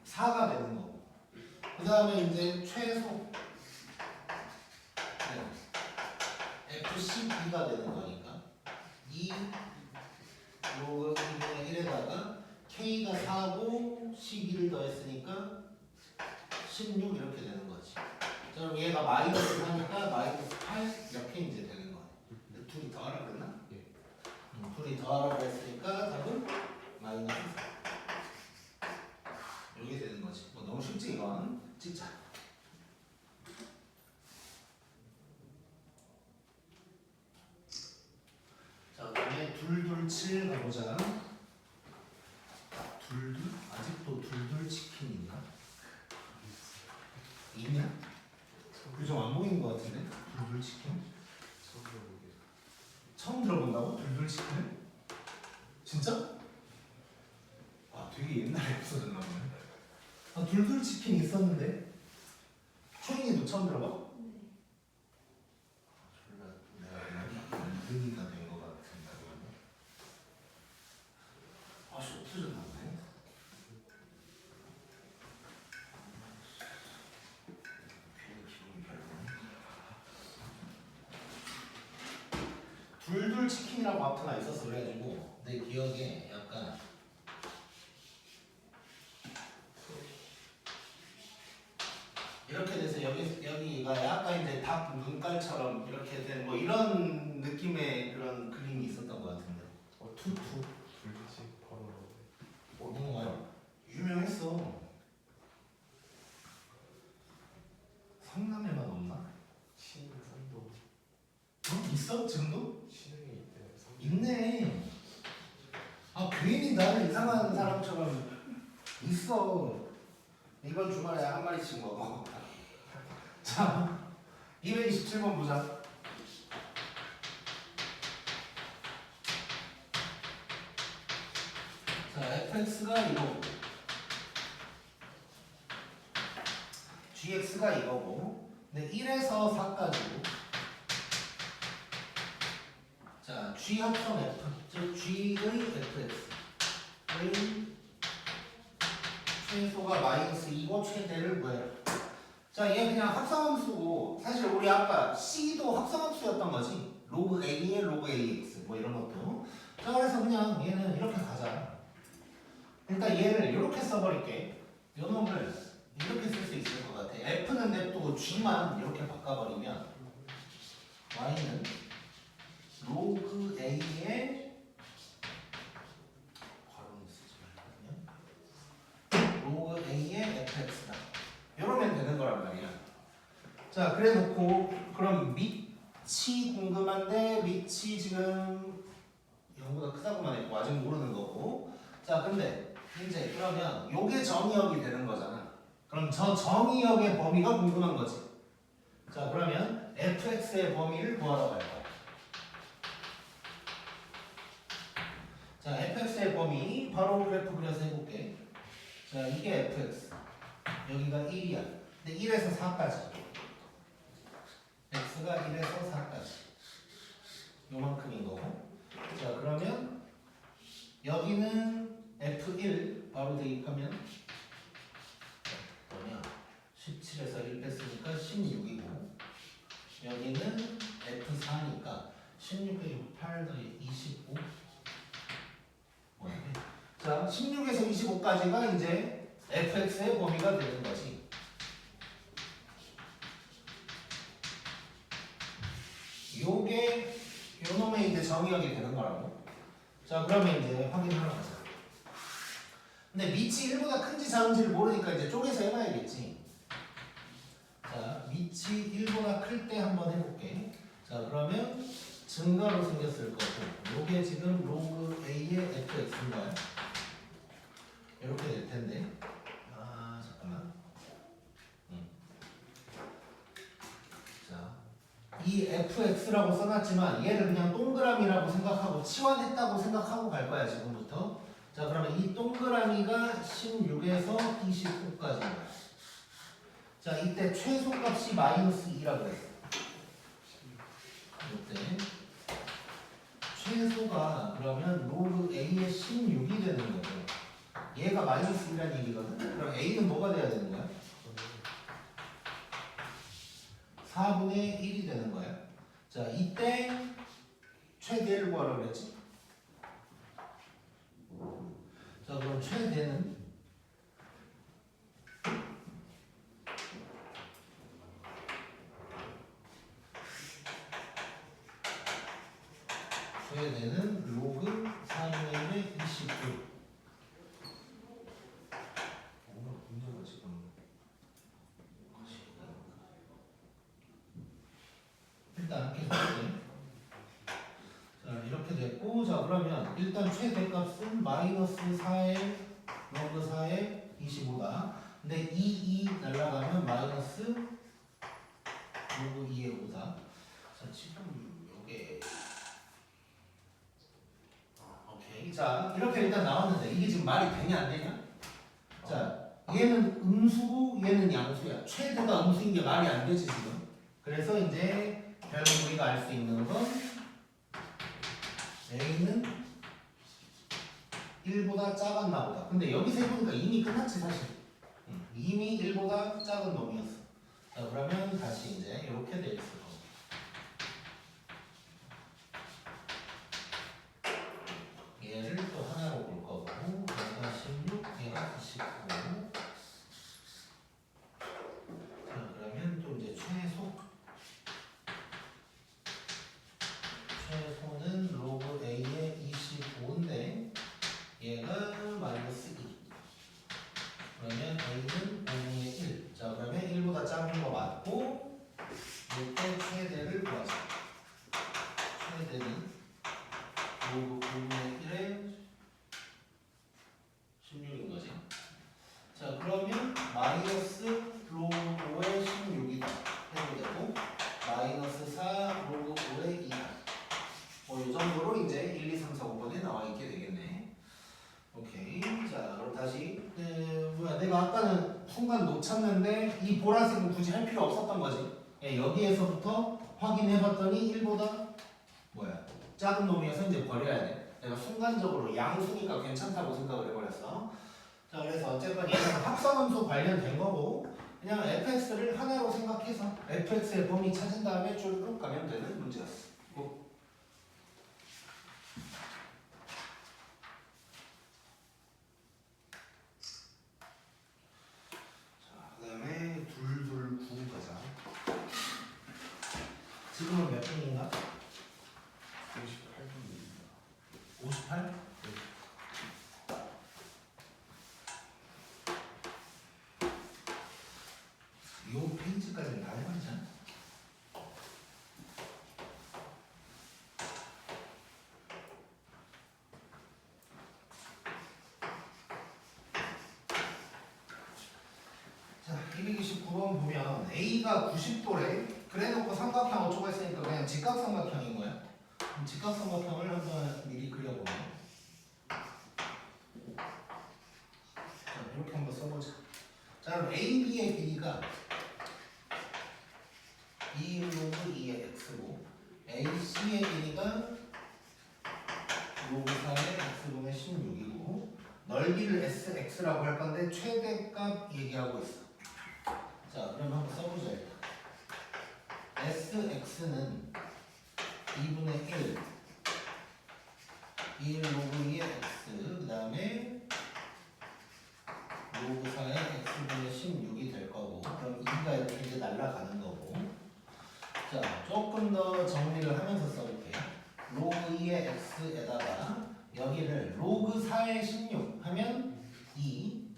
4가 되는 거고. 그 다음에 이제 최소 FCB가 되는 거니까 2 로그 2분의 1에다가 K가 4고 12를 더했으니까 16 이렇게 되는 거지. 자, 그럼 얘가 마이너스 4니까 마이너스 8 이렇게 이제 되는 거야. 둘이 더하라 그랬나? 예. 둘이 더하라고 했으니까 답은 마이너스 4. 이렇게 되는 거지. 뭐 너무 쉽지 이건. 찍자. 자, 그다음에 227 가보자. 둘둘? 아직도 둘둘 치킨 있나? 있냐? 요즘 안 보이는 것 같은데? 둘둘 치킨? 처음 들어보게. 처음 들어본다고? 둘둘 치킨을? 진짜? 아, 되게 옛날에 없어졌나 보네. 아, 둘둘 치킨 있었는데? 초인이도 처음 들어봐? 네. 졸라 내가 은근히가 된 것 같은데. 아씨, 없어졌나 보네. 괜히 기분이 별로네. 둘둘 치킨이라고 아무튼 있었어. 그래가지고 내 기억에 약간 이렇게 돼서 여기가 약간 이제 닭 눈깔처럼 이렇게 된 뭐 이런 느낌의 그런 그림이 있었던 것 같은데. 투투. 불빛이 바로 나오네. 유명했어. 성남에만 없나? 신산도 어? 있어? 지금도? 신흥에 있대요. 있네. 아, 괜히 나를 이상한 사람처럼 있어. 이번 주말에 한 마리씩 먹어. 자, 227번 보자. 자, fx가 이거고 gx가 이거고 근데 1에서 4까지고 자, g 합성 f 즉 g의 fx의 최소가 마이너스 2고 최대를 구해라. 자, 얘 그냥 합성함수고 사실 우리 아까 c도 합성함수였던 거지. 로그 a에 로그 ax 뭐 이런 것도. 자, 그래서 그냥 얘는 이렇게 가자. 일단 얘를 이렇게 써버릴게. 요 놈을 이렇게 쓸 수 있을 것 같아. f는 냅두고 g만 이렇게 바꿔버리면 y는 로그 a에 바로는 쓰지 말거든요. 로그 a의 fx다. 이러면 되는 거란 말이야. 자, 그래 놓고 그럼 밑이 궁금한데 밑이 지금 0보다 크다고만 했고 아직 모르는 거고. 자 근데 이제 그러면 요게 정의역이 되는 거잖아. 그럼 저 정의역의 범위가 궁금한 거지. 자 그러면 fx의 범위를 구하러 갈 거야. 자 fx의 범위 바로 그래프 그려서 해볼게. 자 이게 fx 여기가 1이야. 근데 1에서 4까지 x가 1에서 4까지 요만큼인 거고. 자 그러면 여기는 f1 바로 대입하면 뭐냐 17에서 1 뺐으니까 16이고 여기는 f4니까 16에 6, 8 더하기 25 뭐야? 자 16에서 25까지가 이제 fx의 범위가 되는 거지. 요게 요놈의 이제 정의역이 되는 거라고. 자 그러면 이제 확인하러 가자. 근데 밑이 1보다 큰지 작은지를 모르니까 이제 쪼개서 해봐야겠지. 자 밑이 1보다 클 때 한번 해볼게. 자 그러면 증가로 생겼을 거고 요게 지금 로그 a의 fx인 거야. 이렇게 될 텐데. 아 잠깐만. 자, 이 fx라고 써놨지만 얘를 그냥 동그라미라고 생각하고 치환했다고 생각하고 갈 거야 지금부터. 자 그러면 이 동그라미가 16에서 29까지인 거야. 자 이때 최소값이 마이너스 2라고 했어. 이때 최소가 그러면 로그 a의 16이 되는 거고 얘가 마이너스 2라는 얘기거든. 그럼 a는 뭐가 돼야 되는 거야? 4분의 1이 되는 거야. 자 이때 최대를 구하라고 그랬지. 자 그럼 최대는 로그 4분의 1의 29. 뭔가 문제가 지금 일단 계속 할게. 자 이렇게 됐고 자 그러면 일단 최대값은 마이너스 4의 로그 4의 25다. 근데 2 날라가면 마이너스 로그 2의 5다. 자 지금 요게 오케이. 자 이렇게 일단 나왔는데 이게 지금 말이 되냐 안 되냐? 자 얘는 음수고 얘는 양수야. 최대가 음수인 게 말이 안 되지 지금. 그래서 이제 결국 우리가 알 수 있는 건 a는 1보다 작았나 보다. 근데 여기서 해보니까 이미 끝났지 사실. 이미 1보다 작은 놈이었어. 자 그러면 다시 이제 이렇게 돼 있을 거고. 얘를 또 하나로 볼 거고 얘가 16, 얘가 29. 자 그러면 또 이제 최소는 로그 a의 25인데 얘가 마이너스 2. 그러면 a는 5분의 1. 자 그러면 1보다 작은 거 맞고 이때 최대를 구하자. 최대는 로그 5분의 1에 16인 거지. 자 그러면 마이너스 로그 5의 16이다 해도 되고 마이너스 4 로그 5의 2다. 뭐 이 정도로 이제 1, 2, 3, 4, 5번에 나와 있게 되겠네. 오케이. 자 그럼 다시 뭐야 내가 아까는 순간 놓쳤는데 이 보라색은 굳이 할 필요 없었던 거지. 여기에서부터 확인해봤더니 1보다 뭐야 작은 놈이어서 이제 버려야 돼. 내가 순간적으로 양수니까 괜찮다고 생각을 해버렸어. 자 그래서 어쨌건 얘는 합성함수 관련된 거고 그냥 fx를 하나로 생각해서 fx의 범위 찾은 다음에 쭉 가면 되는 문제였어. 자 그다음에 둘둘 9 가자. 지금은 몇 분인가? 58분입니다. 58? 요 페이지까지는 다 해봤자 9번 보면 A가 90도래. 그래 놓고 삼각형 어쩌고 했으니까 그냥 직각삼각형인 거야. 그럼 직각삼각형을 한번 미리 그려보면 자, 이렇게 한번 써보자. 자, 그럼 AB의 길이가 2 로그 2의 x고 AC의 길이가 로그 4의 x분의 16이고 넓이를 SX라고 할 건데 최대값 얘기하고 있어. 자, 그럼 한번 써보자 일단. SX는 2분의 1 로그 2의 x 그 다음에 로그 4의 x분의 16이 될 거고 그럼 2가 이렇게 이제 날아가는 거고 자, 조금 더 정리를 하면서 써볼게요. 로그 2의 x에다가 여기를 로그 4의 16 하면 2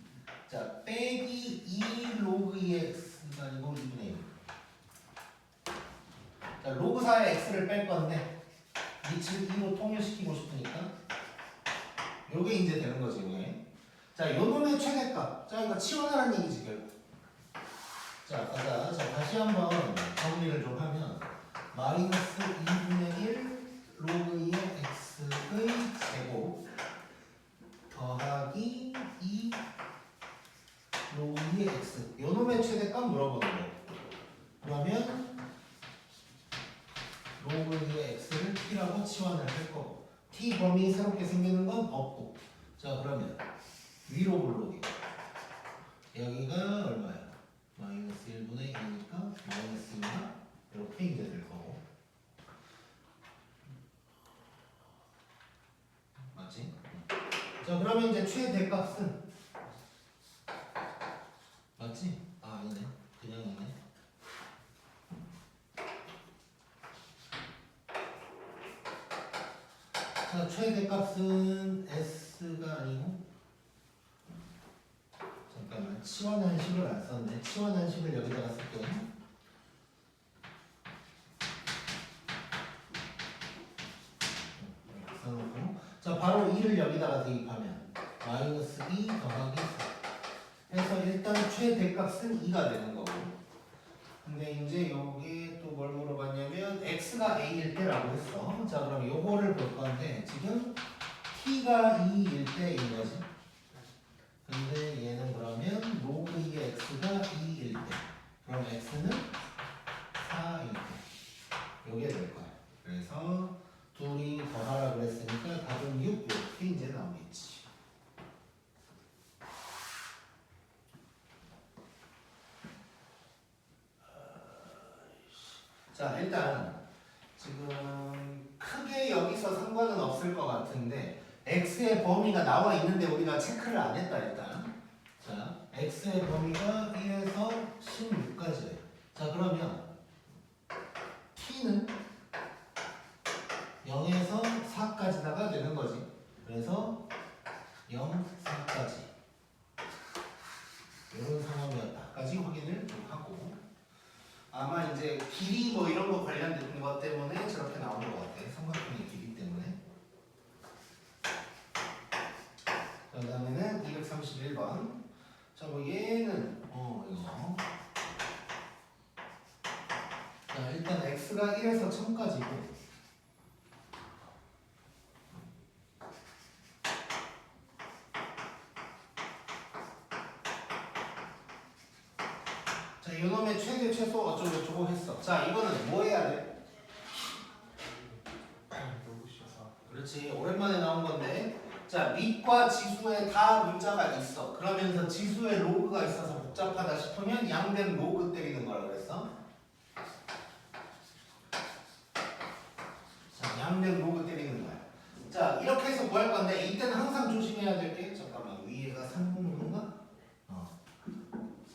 자, 빼기 2 로그 2의 x가 아니고 2분의 1 자, 로그 4의 x를 뺄 건데 이 즉 2로 통일시키고 싶으니까 요게 이제 되는 거지 이게. 자, 요놈의 최대값 자, 이거 치워내라는 얘기지 결국. 자, 가자. 자, 다시 한번 정리를 좀 하면 마이너스 2분의 1 로그 2의 x의 제곱 더하기 2 로그 2의 x 요놈의 최대값 물어보는 거. 그러면 로그 2의 x를 t라고 치환을 할 거고 t 범위 새롭게 생기는 건 없고 자, 그러면 위로 블록이 여기가 얼마야? 마이너스 1분의 2니까 마이너스 2가 이렇게 이제 될 거고 맞지? 자, 그러면 이제 최대값은 맞지? 아, 아니네. 그냥 이네. 자, 최대값은 S가 아니고 잠깐만 치환한 식을 안 썼네. 치환한 식을 여기다가 쓸게. 이렇게 써놓고 자, 바로 2를 여기다가 대입하면 마이너스 2 더하기 4 해서 일단 최대값은 2가 되는 거고 근데 이제 여기 또 뭘 물어봤냐면 x가 a일 때라고 했어. 자, 그럼 요거를 볼 건데 지금 t가 2일 때인 거지. 근데 얘는 그러면 로그 2의 x가 2일 때 그럼 x는 4일 때 요게 될 거야. 그래서 둘이 더하라 그랬으니까 답은 6 이렇게 이제 나오겠지. 자, 일단 지금 크게 여기서 상관은 없을 것 같은데 x의 범위가 나와 있는데 우리가 체크를 안 했다 일단. 자, x의 범위가 1에서 16까지래. 자, 그러면 t는 0에서 4까지다가 되는 거지. 그래서 0, 4까지 이런 상황이었다까지 확인을 좀 하고 아마 이제 길이 뭐 이런 거 관련된 것 때문에 저렇게 나오는 것 같아. 삼각형의 길이 때문에. 그 다음에는 231번. 자, 뭐 얘는 이거. 자, 일단 x가 1에서 1000까지고 자, 이놈의 최대 최소 어쩌고 저쩌고 했어. 자, 이거는 뭐 해야 돼? 그렇지, 오랜만에 나온 건데 자, 밑과 지수에 다 문자가 있어. 그러면서 지수에 로그가 있어서 복잡하다 싶으면 양변 로그 때리는 거라 그랬어. 자, 양변 로그 때리는 거야. 자, 이렇게 해서 뭐 할 건데 이때는 항상 조심해야 될 게 잠깐만 위에가 3분인가?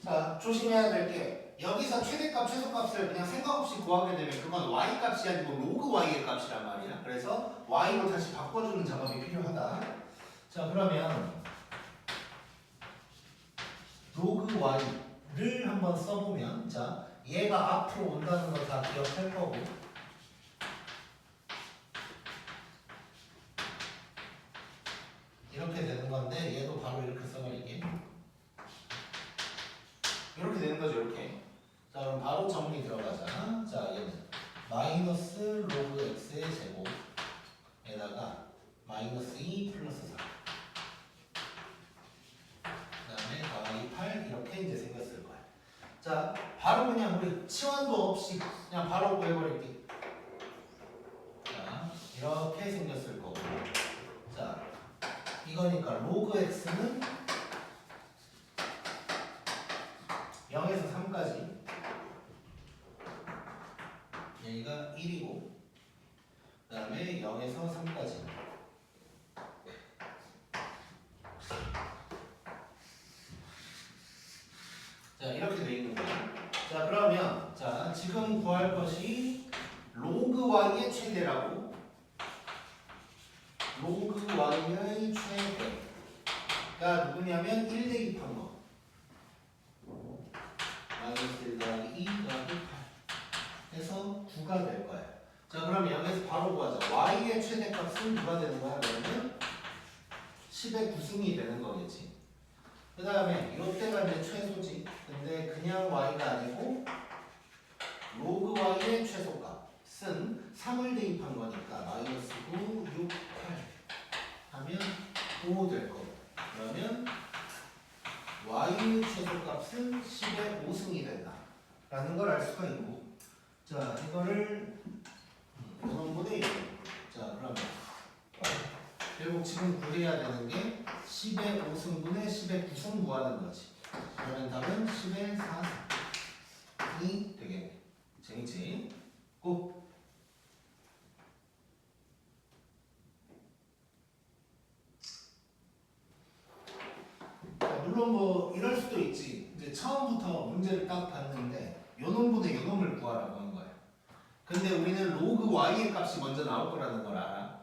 자, 조심해야 될 게 여기서 최대값, 최소값을 그냥 생각 없이 구하게 되면 그건 y값이 아니고 로그 y의 값이란 말이야. 그래서 y로 다시 바꿔주는 작업이 필요하다. 자, 그러면 로그 y를 한번 써보면 자, 얘가 앞으로 온다는 거 다 기억할 거고 이렇게 되는 건데 얘도 바로 이렇게 써버릴게. 이렇게 되는 거죠, 이렇게. 바로 정리 들어가자. 자, 얘는 마이너스 로그 x의 제곱에다가 마이너스 2 플러스 4 그다음에 더하기 8 이렇게 이제 생겼을 거야. 자, 바로 그냥 우리 치환도 없이 그냥 바로 구해버릴게. 자, 이렇게 생겼을 거고. 자, 이거니까 로그 x는 0에서 3까지 여기가 1이고 그 다음에 0에서 3까지 자 이렇게 돼 있는 거야. 자 그러면 자 지금 구할 것이 로그 y의 최대라고. 로그 y의 최대가 누구냐면 1 대입한 거 마이너스 1 더하기 2 더하기 8 해서 9가 될 거야. 자 그럼 여기서 바로 구하자. y의 최대값은 누가 되는 거야? 그러면 10의 9승이 되는 거겠지. 그 다음에 이때가 이제 최소지. 근데 그냥 y가 아니고 로그 y의 최소값은 3을 대입한 거니까 마이너스 9, 6, 8 하면 5 될 거고. 그러면 y의 최소값은 10의 5승이 된다 라는 걸 알 수가 있고. 자 이거를 분의 1. 자 그러면 결국 지금 구해야 되는 게 10의 5승분의 10의 9승 구하는 거지. 그러면 답은 10의 4승이 되겠네. 재밌지? 고! 물론 뭐 이럴 수도 있지. 이제 처음부터 문제를 딱 봤는데 요 놈분의 요 놈을 구하라고 한 거야. 근데 우리는 로그 y의 값이 먼저 나올 거라는 걸 알아.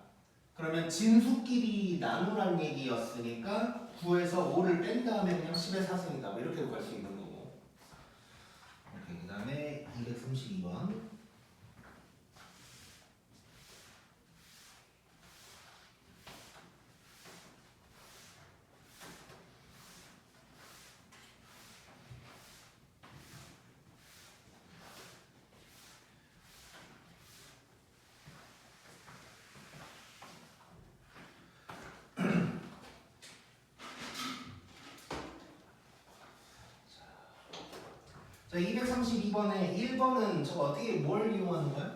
그러면 진수끼리 나누란 얘기였으니까 9에서 5를 뺀 다음에 그냥 10의 4승이다. 뭐 이렇게 구할 수 있는 거고. 오케이. 그 다음에 232번. 자, 232번에 1번은 저거 어떻게 뭘 이용하는 거야?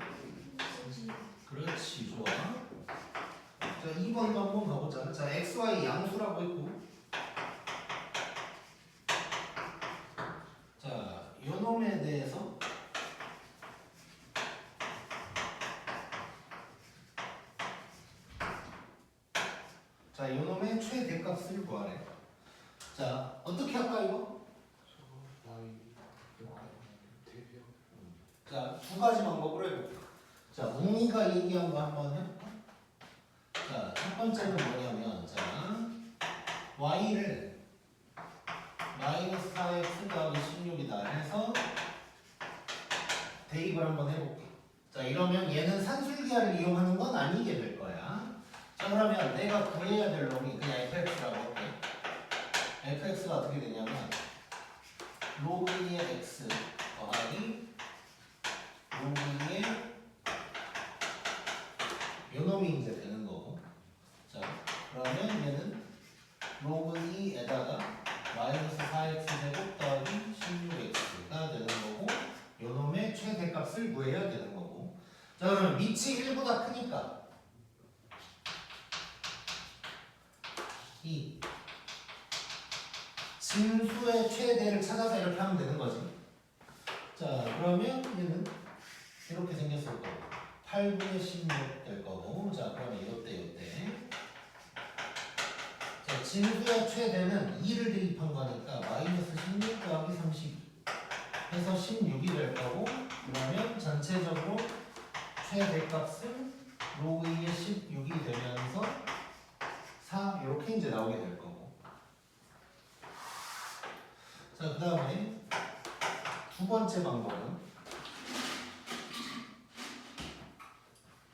그렇지, 좋아. 자, 2번도 한번 가보자. 자, xy 양수라고 했고. 자, 요 놈에 대해서 자, 요 놈의 최대값을 구하래. 자, 어떻게 할까 이거? 자, 두 가지 방법으로 해볼게요. 자, 웅이가 얘기한 거 한번 해볼까? 자, 첫 번째는 뭐냐면, 자, y를 마이너스 4x 더하기 16이다 해서 대입을 한번 해볼게. 자, 이러면 얘는 산술기하를 이용하는 건 아니게 될 거야. 자, 그러면 내가 구해야 될 놈이 그냥 fx라고 할게. fx가 어떻게 되냐면, 로그 2의 x 더하기 로그 2의 요 놈이 이제 되는 거고. 자, 그러면 얘는 로그 2에다가 마이너스 4x 제곱 더하기 16x가 되는 거고, 요 놈의 최대값을 구해야 되는 거고. 자, 그러면 밑이 1보다 크니까 이 진수의 최대를 찾아서 이렇게 하면 되는 거지. 자, 그러면 얘는 이렇게 생겼을 거고 8분의 16 될 거고. 자, 그러면 이때 자, 진수의 최대는 2를 대입한 거니까 마이너스 16 더하기 32 해서 16이 될 거고. 그러면 전체적으로 최대값은 로그 2의 16이 되면서 4 이렇게 이제 나오게 될 거고. 자, 그 다음에 두 번째 방법은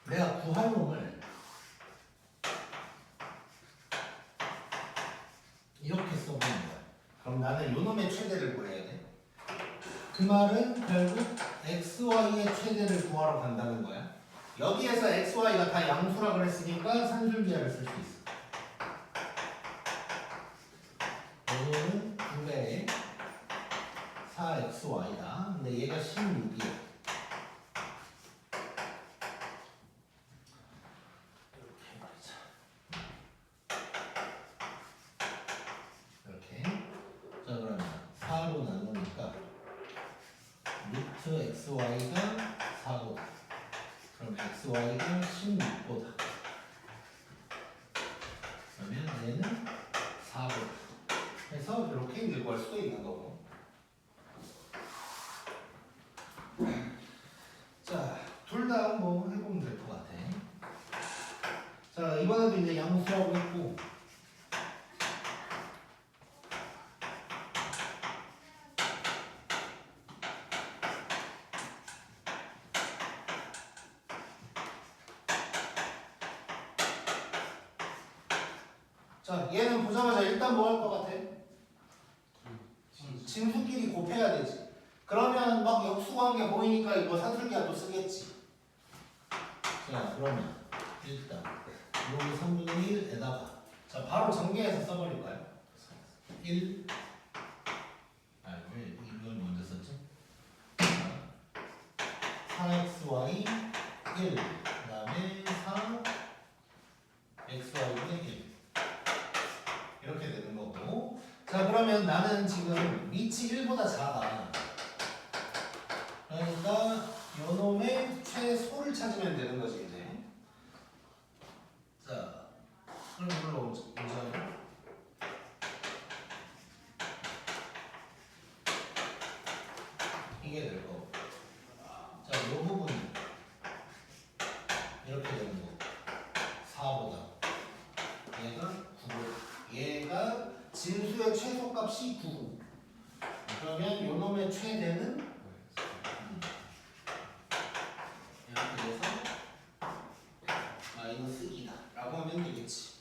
내가 구할 놈을 이렇게 써보는 거야. 그럼 나는 요 놈의 최대를 구해야 돼. 그 말은 결국 xy의 최대를 구하러 간다는 거야. 여기에서 x, y가 다 양수라 그랬으니까 산술기하를 쓸 수 있어. 얘는 9배 4xy다. 근데 얘가 16이야. 이렇게 말이자. 이렇게. 자 그러면 4로 나누니까 루트 xy가 4보다. 그럼 xy가 16보다. 그러면 얘는 4보다. 해서 이렇게 이제 구할 수도 있는 거고. 자, 둘 다 뭐 해보면 될 것 같아. 자, 이번에도 이제 양수하고 있고. 자, 얘는 보자마자 일단 뭐 할 것 같아? 진수끼리 곱해야 되지. 그러면 막 역수관계 보이니까 이거 산술기하도 쓰겠지. 자, 그러면 일단 여기 3분의 1에다가 자, 바로 전개해서 써버릴까요? 1 왜 이걸 먼저 썼지? 4xy 1 그 다음에 4xy분의 1 이렇게 되는 거고. 자 그러면 나는 지금 밑이 1보다 작아. 그러니까 요놈의 최소를 찾으면 되는 거지 이제. 자 그럼 이걸로 보자. 이게 될 거고. 자 요 부분은 이렇게 되는 거. 4보다 얘가 9보다. 얘가 진수의 최소값이 9. 그러면 요놈의 최대는 이렇게 돼서 마이너스 2다 라고 하면 되겠지.